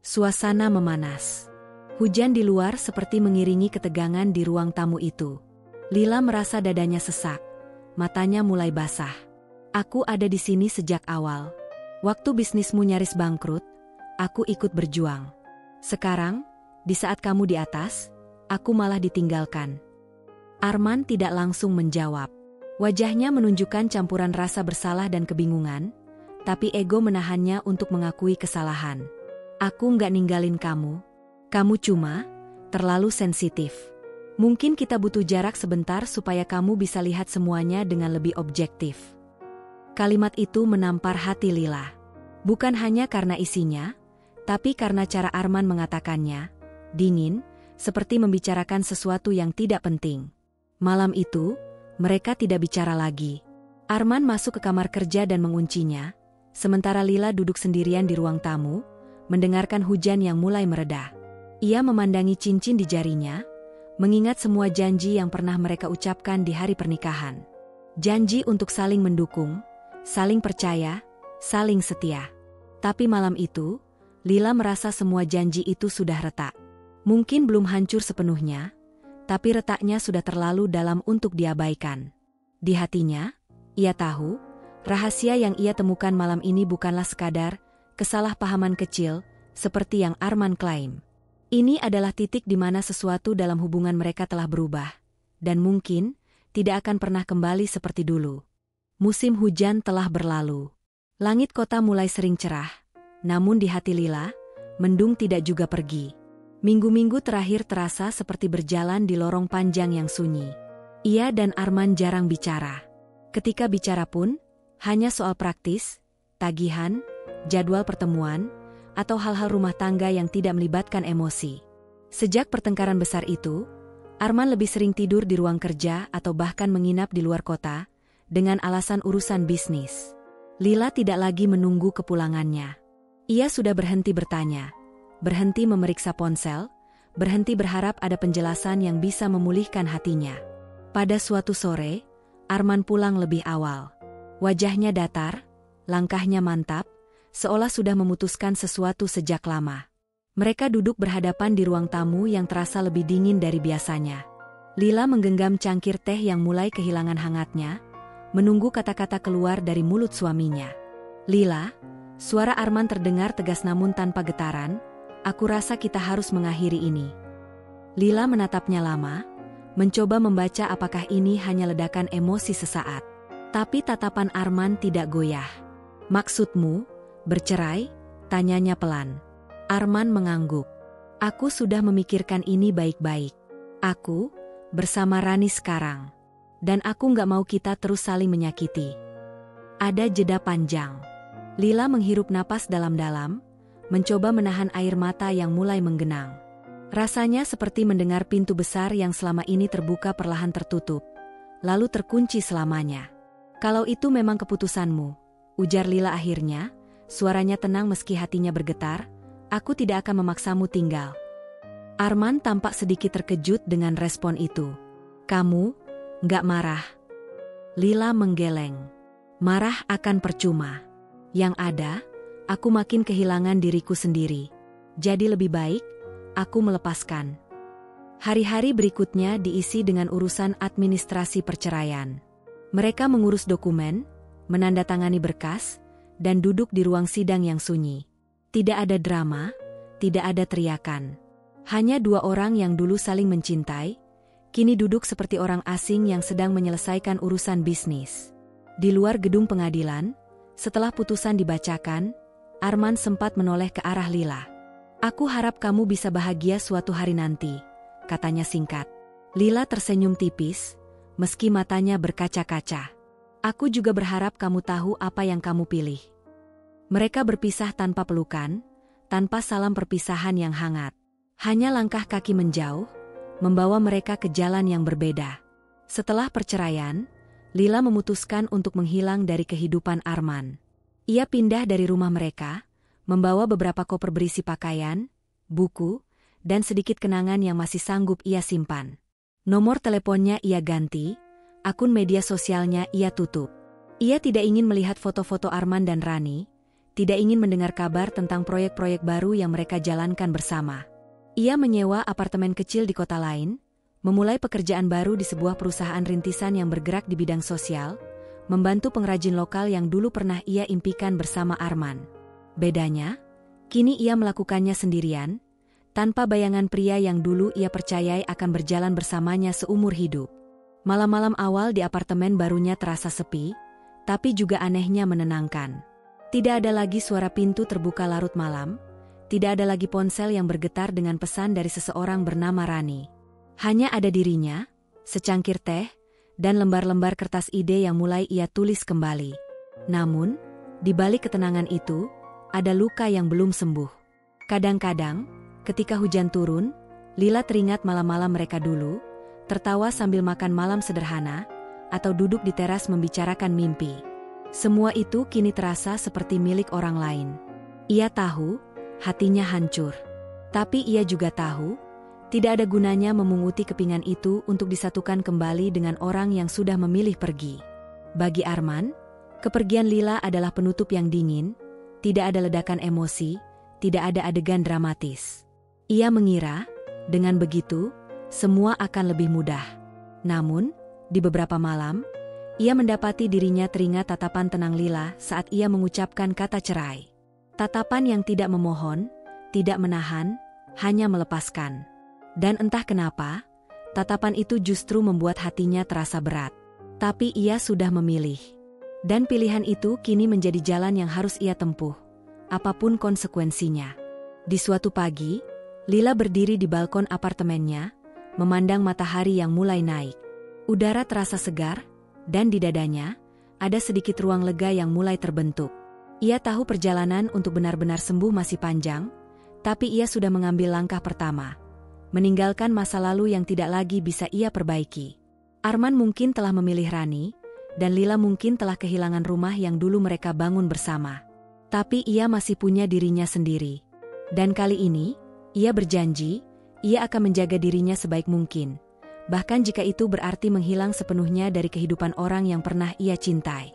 Suasana memanas. Hujan di luar seperti mengiringi ketegangan di ruang tamu itu. Lila merasa dadanya sesak, matanya mulai basah. Aku ada di sini sejak awal. Waktu bisnismu nyaris bangkrut, aku ikut berjuang. Sekarang, di saat kamu di atas, aku malah ditinggalkan. Arman tidak langsung menjawab. Wajahnya menunjukkan campuran rasa bersalah dan kebingungan, tapi ego menahannya untuk mengakui kesalahan. Aku nggak ninggalin kamu. Kamu cuma terlalu sensitif. Mungkin kita butuh jarak sebentar supaya kamu bisa lihat semuanya dengan lebih objektif. Kalimat itu menampar hati Lila. Bukan hanya karena isinya, tapi karena cara Arman mengatakannya, dingin, seperti membicarakan sesuatu yang tidak penting. Malam itu, mereka tidak bicara lagi. Arman masuk ke kamar kerja dan menguncinya, sementara Lila duduk sendirian di ruang tamu, mendengarkan hujan yang mulai mereda. Ia memandangi cincin di jarinya, mengingat semua janji yang pernah mereka ucapkan di hari pernikahan. Janji untuk saling mendukung, saling percaya, saling setia. Tapi malam itu, Lila merasa semua janji itu sudah retak. Mungkin belum hancur sepenuhnya, tapi retaknya sudah terlalu dalam untuk diabaikan. Di hatinya, ia tahu, rahasia yang ia temukan malam ini bukanlah sekadar kesalahpahaman kecil, seperti yang Arman klaim. Ini adalah titik di mana sesuatu dalam hubungan mereka telah berubah, dan mungkin tidak akan pernah kembali seperti dulu. Musim hujan telah berlalu. Langit kota mulai sering cerah, namun di hati Lila, mendung tidak juga pergi. Minggu-minggu terakhir terasa seperti berjalan di lorong panjang yang sunyi. Ia dan Arman jarang bicara. Ketika bicara pun, hanya soal praktis, tagihan, jadwal pertemuan, atau hal-hal rumah tangga yang tidak melibatkan emosi. Sejak pertengkaran besar itu, Arman lebih sering tidur di ruang kerja atau bahkan menginap di luar kota, dengan alasan urusan bisnis. Lila tidak lagi menunggu kepulangannya. Ia sudah berhenti bertanya, berhenti memeriksa ponsel, berhenti berharap ada penjelasan yang bisa memulihkan hatinya. Pada suatu sore, Arman pulang lebih awal. Wajahnya datar, langkahnya mantap, seolah sudah memutuskan sesuatu sejak lama. Mereka duduk berhadapan di ruang tamu yang terasa lebih dingin dari biasanya. Lila menggenggam cangkir teh yang mulai kehilangan hangatnya, menunggu kata-kata keluar dari mulut suaminya. Lila, suara Arman terdengar tegas namun tanpa getaran, aku rasa kita harus mengakhiri ini. Lila menatapnya lama, mencoba membaca apakah ini hanya ledakan emosi sesaat. Tapi tatapan Arman tidak goyah. Maksudmu, bercerai? Tanyanya pelan. Arman mengangguk. Aku sudah memikirkan ini baik-baik. Aku, bersama Rani sekarang. Dan aku nggak mau kita terus saling menyakiti. Ada jeda panjang. Lila menghirup napas dalam-dalam, mencoba menahan air mata yang mulai menggenang. Rasanya seperti mendengar pintu besar yang selama ini terbuka perlahan tertutup, lalu terkunci selamanya. Kalau itu memang keputusanmu, ujar Lila akhirnya, suaranya tenang meski hatinya bergetar, aku tidak akan memaksamu tinggal. Arman tampak sedikit terkejut dengan respon itu. Kamu nggak marah? Lila menggeleng. Marah akan percuma. Yang ada, aku makin kehilangan diriku sendiri. Jadi lebih baik, aku melepaskan. Hari-hari berikutnya diisi dengan urusan administrasi perceraian. Mereka mengurus dokumen, menandatangani berkas, dan duduk di ruang sidang yang sunyi. Tidak ada drama, tidak ada teriakan. Hanya dua orang yang dulu saling mencintai, kini duduk seperti orang asing yang sedang menyelesaikan urusan bisnis. Di luar gedung pengadilan, setelah putusan dibacakan, Arman sempat menoleh ke arah Lila. "Aku harap kamu bisa bahagia suatu hari nanti," katanya singkat. Lila tersenyum tipis, meski matanya berkaca-kaca. "Aku juga berharap kamu tahu apa yang kamu pilih." Mereka berpisah tanpa pelukan, tanpa salam perpisahan yang hangat. Hanya langkah kaki menjauh, membawa mereka ke jalan yang berbeda. Setelah perceraian, Lila memutuskan untuk menghilang dari kehidupan Arman. Ia pindah dari rumah mereka, membawa beberapa koper berisi pakaian, buku, dan sedikit kenangan yang masih sanggup ia simpan. Nomor teleponnya ia ganti, akun media sosialnya ia tutup. Ia tidak ingin melihat foto-foto Arman dan Rani, tidak ingin mendengar kabar tentang proyek-proyek baru yang mereka jalankan bersama. Ia menyewa apartemen kecil di kota lain, memulai pekerjaan baru di sebuah perusahaan rintisan yang bergerak di bidang sosial, membantu pengrajin lokal yang dulu pernah ia impikan bersama Arman. Bedanya, kini ia melakukannya sendirian, tanpa bayangan pria yang dulu ia percayai akan berjalan bersamanya seumur hidup. Malam-malam awal di apartemen barunya terasa sepi, tapi juga anehnya menenangkan. Tidak ada lagi suara pintu terbuka larut malam, tidak ada lagi ponsel yang bergetar dengan pesan dari seseorang bernama Rani. Hanya ada dirinya, secangkir teh, dan lembar-lembar kertas ide yang mulai ia tulis kembali. Namun, di balik ketenangan itu, ada luka yang belum sembuh. Kadang-kadang, ketika hujan turun, Lila teringat malam-malam mereka dulu, tertawa sambil makan malam sederhana, atau duduk di teras membicarakan mimpi. Semua itu kini terasa seperti milik orang lain. Ia tahu, hatinya hancur. Tapi ia juga tahu, tidak ada gunanya memunguti kepingan itu untuk disatukan kembali dengan orang yang sudah memilih pergi. Bagi Arman, kepergian Lila adalah penutup yang dingin, tidak ada ledakan emosi, tidak ada adegan dramatis. Ia mengira, dengan begitu, semua akan lebih mudah. Namun, di beberapa malam, ia mendapati dirinya teringat tatapan tenang Lila saat ia mengucapkan kata cerai. Tatapan yang tidak memohon, tidak menahan, hanya melepaskan. Dan entah kenapa, tatapan itu justru membuat hatinya terasa berat. Tapi ia sudah memilih. Dan pilihan itu kini menjadi jalan yang harus ia tempuh, apapun konsekuensinya. Di suatu pagi, Lila berdiri di balkon apartemennya, memandang matahari yang mulai naik. Udara terasa segar, dan di dadanya, ada sedikit ruang lega yang mulai terbentuk. Ia tahu perjalanan untuk benar-benar sembuh masih panjang, tapi ia sudah mengambil langkah pertama. Meninggalkan masa lalu yang tidak lagi bisa ia perbaiki. Arman mungkin telah memilih Rani, dan Lila mungkin telah kehilangan rumah yang dulu mereka bangun bersama. Tapi ia masih punya dirinya sendiri. Dan kali ini, ia berjanji, ia akan menjaga dirinya sebaik mungkin. Bahkan jika itu berarti menghilang sepenuhnya dari kehidupan orang yang pernah ia cintai.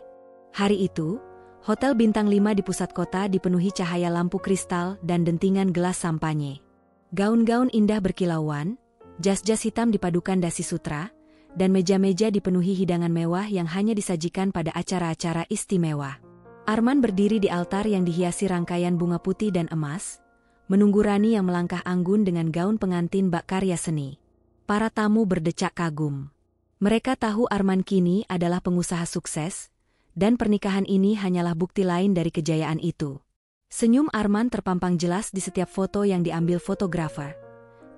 Hari itu, Hotel Bintang 5 di pusat kota dipenuhi cahaya lampu kristal dan dentingan gelas sampanye. Gaun-gaun indah berkilauan, jas-jas hitam dipadukan dasi sutra, dan meja-meja dipenuhi hidangan mewah yang hanya disajikan pada acara-acara istimewa. Arman berdiri di altar yang dihiasi rangkaian bunga putih dan emas, menunggu Rani yang melangkah anggun dengan gaun pengantin bak karya seni. Para tamu berdecak kagum. Mereka tahu Arman kini adalah pengusaha sukses, dan pernikahan ini hanyalah bukti lain dari kejayaan itu. Senyum Arman terpampang jelas di setiap foto yang diambil fotografer.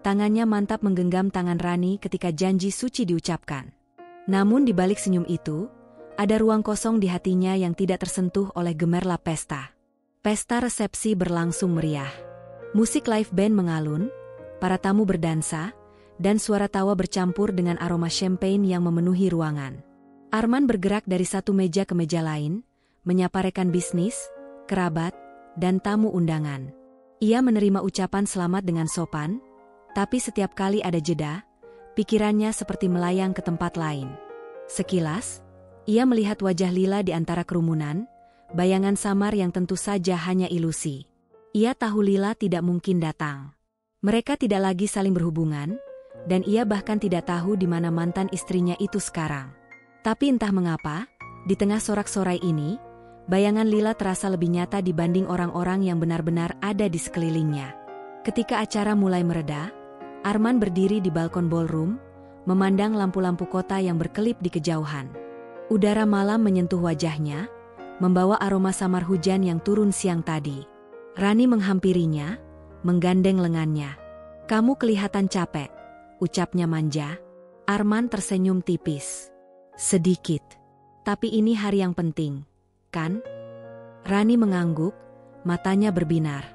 Tangannya mantap menggenggam tangan Rani ketika janji suci diucapkan. Namun di balik senyum itu, ada ruang kosong di hatinya yang tidak tersentuh oleh gemerlap pesta. Pesta resepsi berlangsung meriah. Musik live band mengalun, para tamu berdansa, dan suara tawa bercampur dengan aroma champagne yang memenuhi ruangan. Arman bergerak dari satu meja ke meja lain, menyapa rekan bisnis, kerabat, dan tamu undangan. Ia menerima ucapan selamat dengan sopan, tapi setiap kali ada jeda, pikirannya seperti melayang ke tempat lain. Sekilas, ia melihat wajah Lila di antara kerumunan, bayangan samar yang tentu saja hanya ilusi. Ia tahu Lila tidak mungkin datang. Mereka tidak lagi saling berhubungan, dan ia bahkan tidak tahu di mana mantan istrinya itu sekarang. Tapi entah mengapa, di tengah sorak-sorai ini, bayangan Lila terasa lebih nyata dibanding orang-orang yang benar-benar ada di sekelilingnya. Ketika acara mulai mereda, Arman berdiri di balkon ballroom, memandang lampu-lampu kota yang berkelip di kejauhan. Udara malam menyentuh wajahnya, membawa aroma samar hujan yang turun siang tadi. Rani menghampirinya, menggandeng lengannya. "Kamu kelihatan capek," ucapnya manja. Arman tersenyum tipis. "Sedikit. Tapi ini hari yang penting, kan?" Rani mengangguk, matanya berbinar.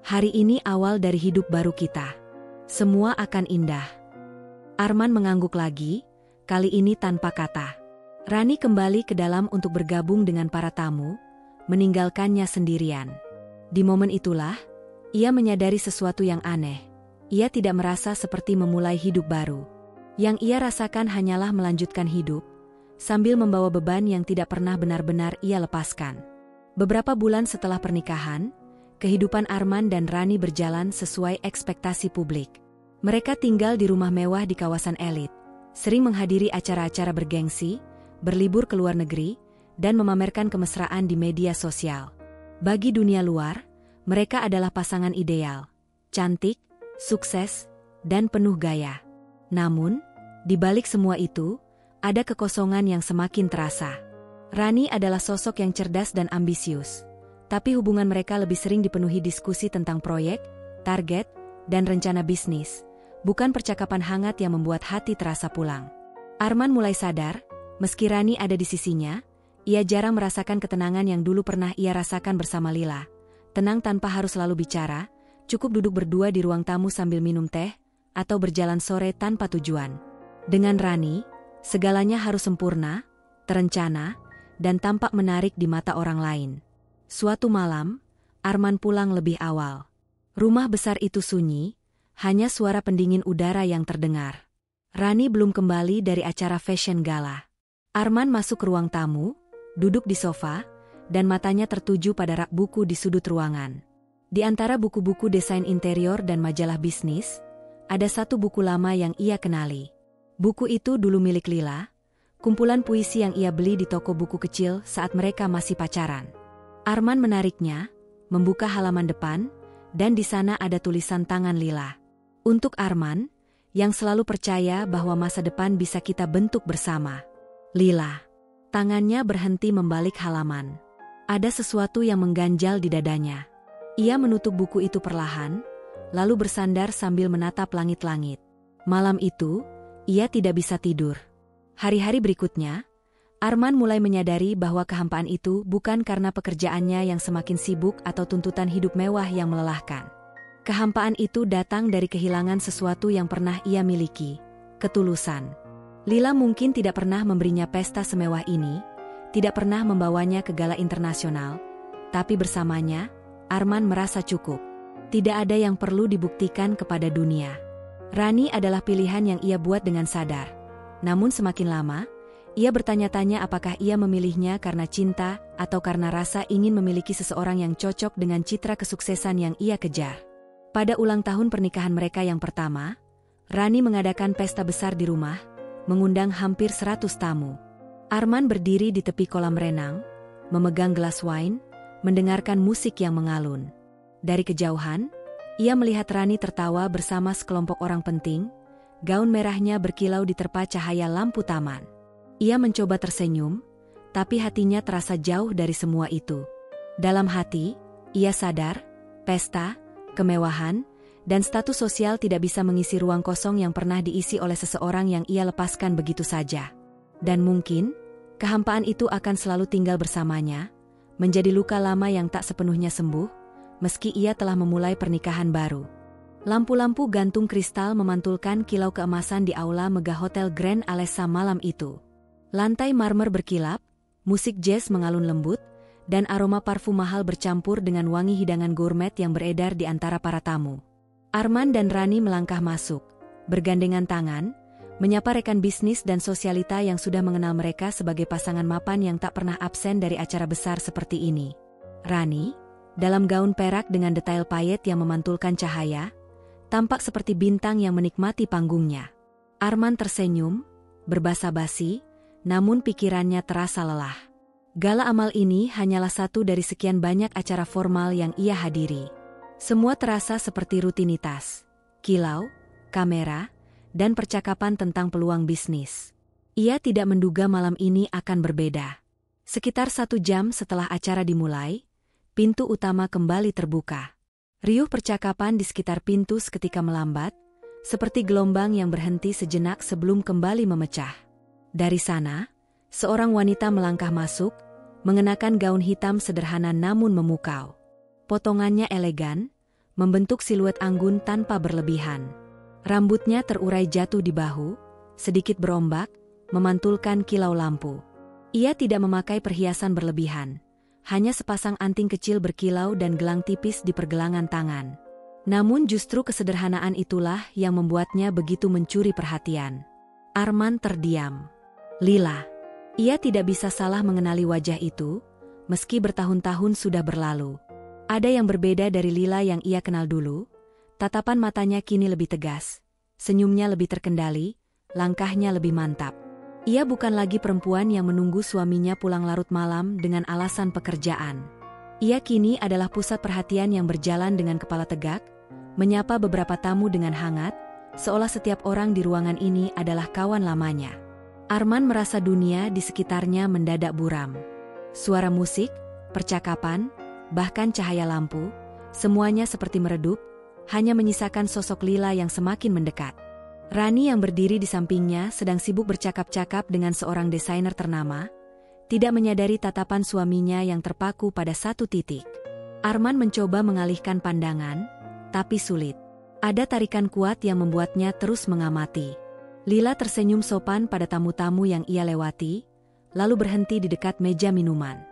"Hari ini awal dari hidup baru kita. Semua akan indah." Arman mengangguk lagi, kali ini tanpa kata. Rani kembali ke dalam untuk bergabung dengan para tamu, meninggalkannya sendirian. Di momen itulah, ia menyadari sesuatu yang aneh. Ia tidak merasa seperti memulai hidup baru. Yang ia rasakan hanyalah melanjutkan hidup, sambil membawa beban yang tidak pernah benar-benar ia lepaskan. Beberapa bulan setelah pernikahan, kehidupan Arman dan Rani berjalan sesuai ekspektasi publik. Mereka tinggal di rumah mewah di kawasan elit, sering menghadiri acara-acara bergengsi, berlibur ke luar negeri, dan memamerkan kemesraan di media sosial. Bagi dunia luar, mereka adalah pasangan ideal, cantik, sukses, dan penuh gaya. Namun, di balik semua itu, ada kekosongan yang semakin terasa. Rani adalah sosok yang cerdas dan ambisius, tapi hubungan mereka lebih sering dipenuhi diskusi tentang proyek, target, dan rencana bisnis, bukan percakapan hangat yang membuat hati terasa pulang. Arman mulai sadar, meski Rani ada di sisinya, ia jarang merasakan ketenangan yang dulu pernah ia rasakan bersama Lila. Tenang tanpa harus selalu bicara, cukup duduk berdua di ruang tamu sambil minum teh, atau berjalan sore tanpa tujuan. Dengan Rani, segalanya harus sempurna, terencana, dan tampak menarik di mata orang lain. Suatu malam, Arman pulang lebih awal. Rumah besar itu sunyi, hanya suara pendingin udara yang terdengar. Rani belum kembali dari acara fashion gala. Arman masuk ke ruang tamu, duduk di sofa, dan matanya tertuju pada rak buku di sudut ruangan. Di antara buku-buku desain interior dan majalah bisnis, ada satu buku lama yang ia kenali. Buku itu dulu milik Lila, kumpulan puisi yang ia beli di toko buku kecil saat mereka masih pacaran. Arman menariknya, membuka halaman depan, dan di sana ada tulisan tangan Lila. Untuk Arman, yang selalu percaya bahwa masa depan bisa kita bentuk bersama. Lila. Tangannya berhenti membalik halaman. Ada sesuatu yang mengganjal di dadanya. Ia menutup buku itu perlahan, lalu bersandar sambil menatap langit-langit. Malam itu, ia tidak bisa tidur. Hari-hari berikutnya, Arman mulai menyadari bahwa kehampaan itu bukan karena pekerjaannya yang semakin sibuk atau tuntutan hidup mewah yang melelahkan. Kehampaan itu datang dari kehilangan sesuatu yang pernah ia miliki, ketulusan. Lila mungkin tidak pernah memberinya pesta semewah ini, tidak pernah membawanya ke gala internasional, tapi bersamanya, Arman merasa cukup. Tidak ada yang perlu dibuktikan kepada dunia. Rani adalah pilihan yang ia buat dengan sadar. Namun semakin lama, ia bertanya-tanya apakah ia memilihnya karena cinta atau karena rasa ingin memiliki seseorang yang cocok dengan citra kesuksesan yang ia kejar. Pada ulang tahun pernikahan mereka yang pertama, Rani mengadakan pesta besar di rumah, mengundang hampir 100 tamu. Arman berdiri di tepi kolam renang, memegang gelas wine, mendengarkan musik yang mengalun. Dari kejauhan, ia melihat Rani tertawa bersama sekelompok orang penting, gaun merahnya berkilau diterpa cahaya lampu taman. Ia mencoba tersenyum, tapi hatinya terasa jauh dari semua itu. Dalam hati, ia sadar, pesta, kemewahan, dan status sosial tidak bisa mengisi ruang kosong yang pernah diisi oleh seseorang yang ia lepaskan begitu saja. Dan mungkin, kehampaan itu akan selalu tinggal bersamanya, menjadi luka lama yang tak sepenuhnya sembuh, meski ia telah memulai pernikahan baru. Lampu-lampu gantung kristal memantulkan kilau keemasan di aula megah Hotel Grand Alessa malam itu. Lantai marmer berkilap, musik jazz mengalun lembut, dan aroma parfum mahal bercampur dengan wangi hidangan gourmet yang beredar di antara para tamu. Arman dan Rani melangkah masuk, bergandengan tangan, menyapa rekan bisnis dan sosialita yang sudah mengenal mereka sebagai pasangan mapan yang tak pernah absen dari acara besar seperti ini. Rani, dalam gaun perak dengan detail payet yang memantulkan cahaya, tampak seperti bintang yang menikmati panggungnya. Arman tersenyum, berbasa-basi, namun pikirannya terasa lelah. Gala amal ini hanyalah satu dari sekian banyak acara formal yang ia hadiri. Semua terasa seperti rutinitas, kilau, kamera, dan percakapan tentang peluang bisnis. Ia tidak menduga malam ini akan berbeda. Sekitar 1 jam setelah acara dimulai, pintu utama kembali terbuka. Riuh percakapan di sekitar pintu seketika melambat, seperti gelombang yang berhenti sejenak sebelum kembali memecah. Dari sana, seorang wanita melangkah masuk, mengenakan gaun hitam sederhana namun memukau. Potongannya elegan, membentuk siluet anggun tanpa berlebihan. Rambutnya terurai jatuh di bahu, sedikit berombak, memantulkan kilau lampu. Ia tidak memakai perhiasan berlebihan, hanya sepasang anting kecil berkilau dan gelang tipis di pergelangan tangan. Namun justru kesederhanaan itulah yang membuatnya begitu mencuri perhatian. Arman terdiam. Lila. Ia tidak bisa salah mengenali wajah itu, meski bertahun-tahun sudah berlalu. Ada yang berbeda dari Lila yang ia kenal dulu. Tatapan matanya kini lebih tegas, senyumnya lebih terkendali, langkahnya lebih mantap. Ia bukan lagi perempuan yang menunggu suaminya pulang larut malam dengan alasan pekerjaan. Ia kini adalah pusat perhatian yang berjalan dengan kepala tegak, menyapa beberapa tamu dengan hangat, seolah setiap orang di ruangan ini adalah kawan lamanya. Arman merasa dunia di sekitarnya mendadak buram. Suara musik, percakapan, bahkan cahaya lampu, semuanya seperti meredup, hanya menyisakan sosok Lila yang semakin mendekat. Rani yang berdiri di sampingnya sedang sibuk bercakap-cakap dengan seorang desainer ternama, tidak menyadari tatapan suaminya yang terpaku pada satu titik. Arman mencoba mengalihkan pandangan, tapi sulit. Ada tarikan kuat yang membuatnya terus mengamati. Lila tersenyum sopan pada tamu-tamu yang ia lewati, lalu berhenti di dekat meja minuman.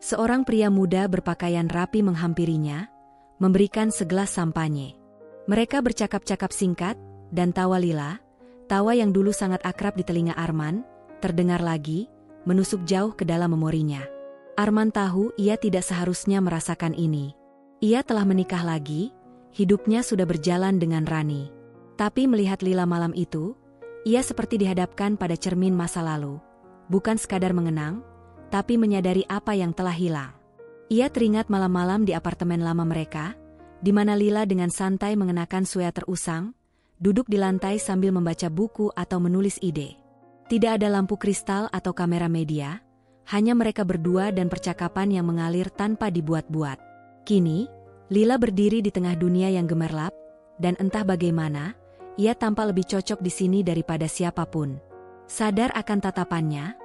Seorang pria muda berpakaian rapi menghampirinya, memberikan segelas sampanye. Mereka bercakap-cakap singkat, dan tawa Lila, tawa yang dulu sangat akrab di telinga Arman, terdengar lagi, menusuk jauh ke dalam memorinya. Arman tahu ia tidak seharusnya merasakan ini. Ia telah menikah lagi, hidupnya sudah berjalan dengan Rani. Tapi melihat Lila malam itu, ia seperti dihadapkan pada cermin masa lalu. Bukan sekadar mengenang, tapi menyadari apa yang telah hilang. Ia teringat malam-malam di apartemen lama mereka, di mana Lila dengan santai mengenakan sweater usang, duduk di lantai sambil membaca buku atau menulis ide. Tidak ada lampu kristal atau kamera media, hanya mereka berdua dan percakapan yang mengalir tanpa dibuat-buat. Kini, Lila berdiri di tengah dunia yang gemerlap, dan entah bagaimana, ia tampak lebih cocok di sini daripada siapapun. Sadar akan tatapannya,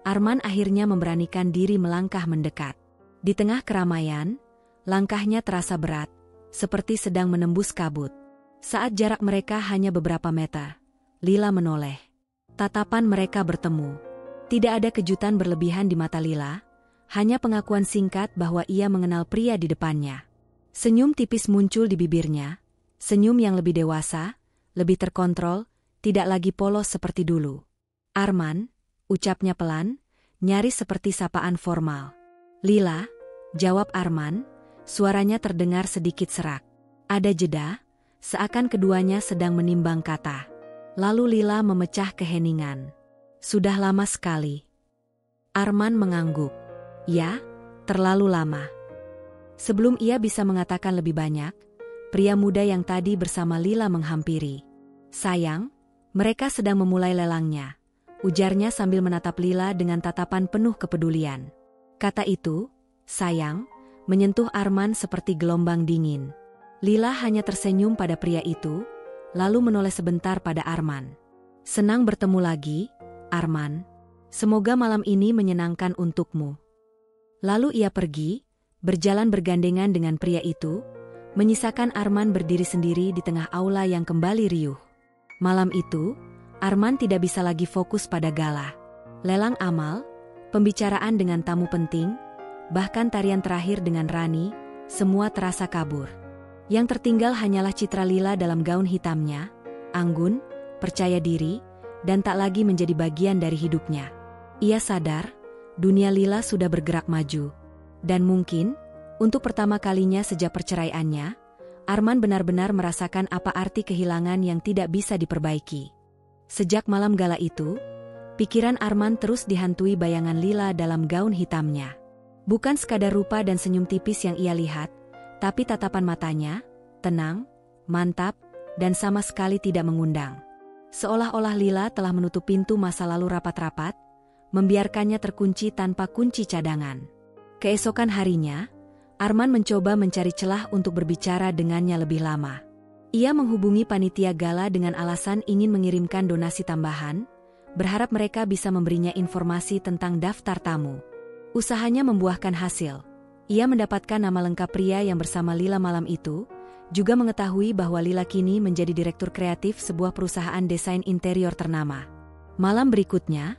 Arman akhirnya memberanikan diri melangkah mendekat. Di tengah keramaian, langkahnya terasa berat, seperti sedang menembus kabut. Saat jarak mereka hanya beberapa meter, Lila menoleh. Tatapan mereka bertemu. Tidak ada kejutan berlebihan di mata Lila, hanya pengakuan singkat bahwa ia mengenal pria di depannya. Senyum tipis muncul di bibirnya, senyum yang lebih dewasa, lebih terkontrol, tidak lagi polos seperti dulu. Arman, ucapnya pelan, nyaris seperti sapaan formal. Lila, jawab Arman, suaranya terdengar sedikit serak. Ada jeda, seakan keduanya sedang menimbang kata. Lalu Lila memecah keheningan. Sudah lama sekali. Arman mengangguk. Ya, terlalu lama. Sebelum ia bisa mengatakan lebih banyak, pria muda yang tadi bersama Lila menghampiri. Sayang, mereka sedang memulai lelangnya, ujarnya sambil menatap Lila dengan tatapan penuh kepedulian. Kata itu, sayang, menyentuh Arman seperti gelombang dingin. Lila hanya tersenyum pada pria itu, lalu menoleh sebentar pada Arman. Senang bertemu lagi, Arman. Semoga malam ini menyenangkan untukmu. Lalu ia pergi, berjalan bergandengan dengan pria itu, menyisakan Arman berdiri sendiri di tengah aula yang kembali riuh. Malam itu, Arman tidak bisa lagi fokus pada gala. Lelang amal, pembicaraan dengan tamu penting, bahkan tarian terakhir dengan Rani, semua terasa kabur. Yang tertinggal hanyalah citra Lila dalam gaun hitamnya, anggun, percaya diri, dan tak lagi menjadi bagian dari hidupnya. Ia sadar, dunia Lila sudah bergerak maju. Dan mungkin, untuk pertama kalinya sejak perceraiannya, Arman benar-benar merasakan apa arti kehilangan yang tidak bisa diperbaiki. Sejak malam gala itu, Pikiran Arman terus dihantui bayangan Lila dalam gaun hitamnya. Bukan sekadar rupa dan senyum tipis yang ia lihat, tapi tatapan matanya, tenang, mantap, dan sama sekali tidak mengundang. Seolah-olah Lila telah menutup pintu masa lalu rapat-rapat, membiarkannya terkunci tanpa kunci cadangan. Keesokan harinya, Arman mencoba mencari celah untuk berbicara dengannya lebih lama. Ia menghubungi panitia gala dengan alasan ingin mengirimkan donasi tambahan, berharap mereka bisa memberinya informasi tentang daftar tamu. Usahanya membuahkan hasil. Ia mendapatkan nama lengkap pria yang bersama Lila malam itu, juga mengetahui bahwa Lila kini menjadi direktur kreatif sebuah perusahaan desain interior ternama. Malam berikutnya,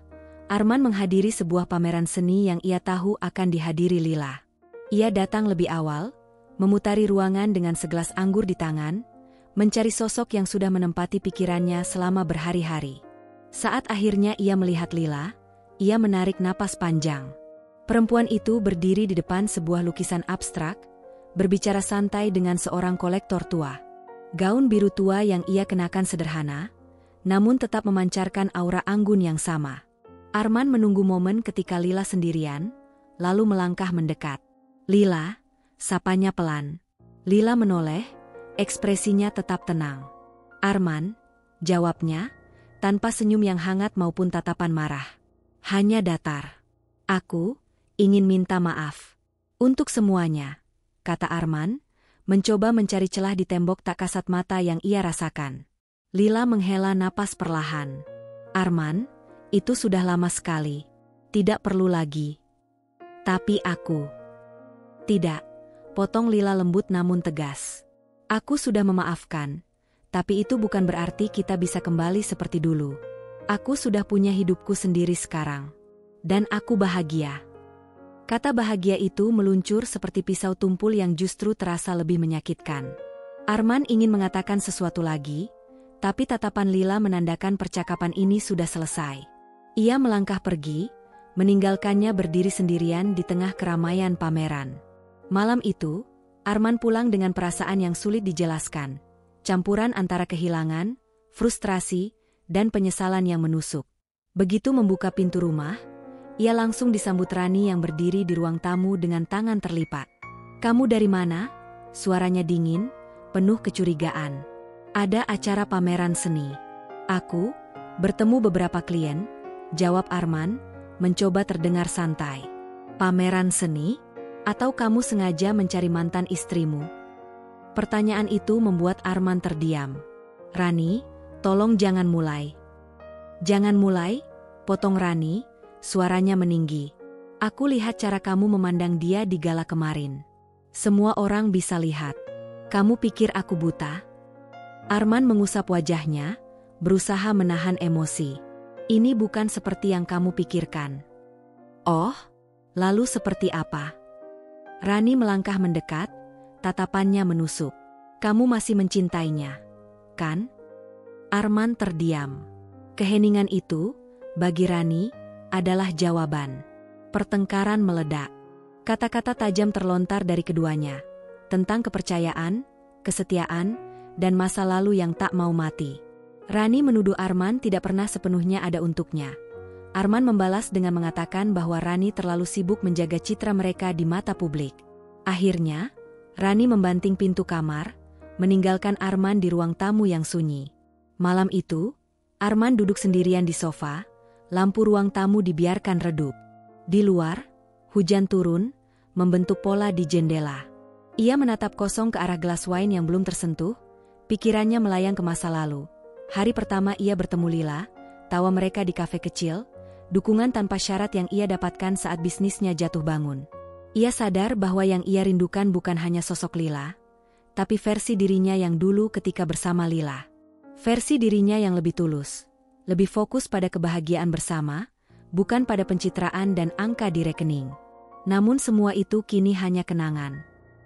Arman menghadiri sebuah pameran seni yang ia tahu akan dihadiri Lila. Ia datang lebih awal, memutari ruangan dengan segelas anggur di tangan, mencari sosok yang sudah menempati pikirannya selama berhari-hari. Saat akhirnya ia melihat Lila, ia menarik napas panjang. Perempuan itu berdiri di depan sebuah lukisan abstrak, berbicara santai dengan seorang kolektor tua. Gaun biru tua yang ia kenakan sederhana, namun tetap memancarkan aura anggun yang sama. Arman menunggu momen ketika Lila sendirian, lalu melangkah mendekat. "Lila," sapanya pelan. Lila menoleh, ekspresinya tetap tenang. "Arman," jawabnya, tanpa senyum yang hangat maupun tatapan marah. Hanya datar. "Aku ingin minta maaf untuk semuanya," kata Arman, mencoba mencari celah di tembok tak kasat mata yang ia rasakan. Lila menghela napas perlahan. "Arman, itu sudah lama sekali. Tidak perlu lagi." "Tapi aku..." "Tidak," potong Lila lembut namun tegas. "Aku sudah memaafkan. Tapi itu bukan berarti kita bisa kembali seperti dulu. Aku sudah punya hidupku sendiri sekarang. Dan aku bahagia." Kata bahagia itu meluncur seperti pisau tumpul yang justru terasa lebih menyakitkan. Arman ingin mengatakan sesuatu lagi, tapi tatapan Lila menandakan percakapan ini sudah selesai. Ia melangkah pergi, meninggalkannya berdiri sendirian di tengah keramaian pameran. Malam itu, Arman pulang dengan perasaan yang sulit dijelaskan. Campuran antara kehilangan, frustrasi, dan penyesalan yang menusuk. Begitu membuka pintu rumah, ia langsung disambut Rani yang berdiri di ruang tamu dengan tangan terlipat. "Kamu dari mana?" Suaranya dingin, penuh kecurigaan. "Ada acara pameran seni." "Aku bertemu beberapa klien," jawab Arman, mencoba terdengar santai. "Pameran seni? Atau kamu sengaja mencari mantan istrimu?" Pertanyaan itu membuat Arman terdiam. "Rani, tolong jangan mulai." "Jangan mulai?" potong Rani, suaranya meninggi. "Aku lihat cara kamu memandang dia di gala kemarin. Semua orang bisa lihat. Kamu pikir aku buta?" Arman mengusap wajahnya, berusaha menahan emosi. "Ini bukan seperti yang kamu pikirkan." "Oh, lalu seperti apa?" Rani melangkah mendekat, tatapannya menusuk. "Kamu masih mencintainya, kan?" Arman terdiam. Keheningan itu, bagi Rani, adalah jawaban. Pertengkaran meledak. Kata-kata tajam terlontar dari keduanya, tentang kepercayaan, kesetiaan, dan masa lalu yang tak mau mati. Rani menuduh Arman tidak pernah sepenuhnya ada untuknya. Arman membalas dengan mengatakan bahwa Rani terlalu sibuk menjaga citra mereka di mata publik. Akhirnya, Rani membanting pintu kamar, meninggalkan Arman di ruang tamu yang sunyi. Malam itu, Arman duduk sendirian di sofa, lampu ruang tamu dibiarkan redup. Di luar, hujan turun, membentuk pola di jendela. Ia menatap kosong ke arah gelas wine yang belum tersentuh, pikirannya melayang ke masa lalu. Hari pertama ia bertemu Lila, tawa mereka di kafe kecil, dukungan tanpa syarat yang ia dapatkan saat bisnisnya jatuh bangun. Ia sadar bahwa yang ia rindukan bukan hanya sosok Lila, tapi versi dirinya yang dulu ketika bersama Lila. Versi dirinya yang lebih tulus, lebih fokus pada kebahagiaan bersama, bukan pada pencitraan dan angka di rekening. Namun semua itu kini hanya kenangan.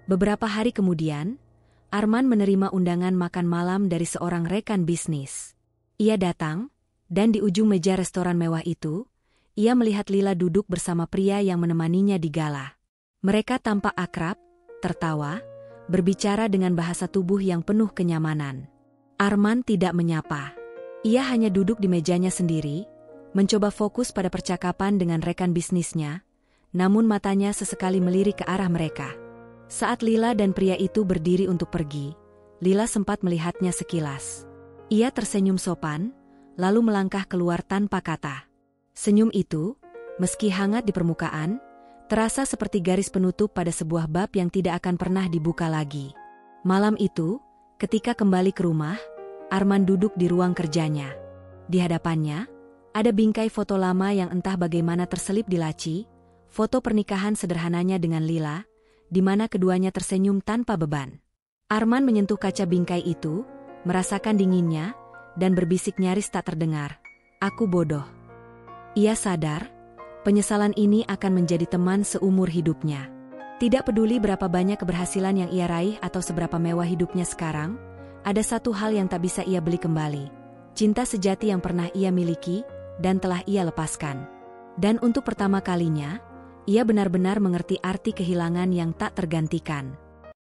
Beberapa hari kemudian, Arman menerima undangan makan malam dari seorang rekan bisnis. Ia datang, dan di ujung meja restoran mewah itu, ia melihat Lila duduk bersama pria yang menemaninya di gala. Mereka tampak akrab, tertawa, berbicara dengan bahasa tubuh yang penuh kenyamanan. Arman tidak menyapa. Ia hanya duduk di mejanya sendiri, mencoba fokus pada percakapan dengan rekan bisnisnya, namun matanya sesekali melirik ke arah mereka. Saat Lila dan pria itu berdiri untuk pergi, Lila sempat melihatnya sekilas. Ia tersenyum sopan, lalu melangkah keluar tanpa kata. Senyum itu, meski hangat di permukaan, terasa seperti garis penutup pada sebuah bab yang tidak akan pernah dibuka lagi. Malam itu, ketika kembali ke rumah, Arman duduk di ruang kerjanya. Di hadapannya, ada bingkai foto lama yang entah bagaimana terselip di laci, foto pernikahan sederhananya dengan Lila, di mana keduanya tersenyum tanpa beban. Arman menyentuh kaca bingkai itu, merasakan dinginnya, dan berbisik nyaris tak terdengar, "Aku bodoh." Ia sadar, penyesalan ini akan menjadi teman seumur hidupnya. Tidak peduli berapa banyak keberhasilan yang ia raih atau seberapa mewah hidupnya sekarang, ada satu hal yang tak bisa ia beli kembali. Cinta sejati yang pernah ia miliki, dan telah ia lepaskan. Dan untuk pertama kalinya, ia benar-benar mengerti arti kehilangan yang tak tergantikan.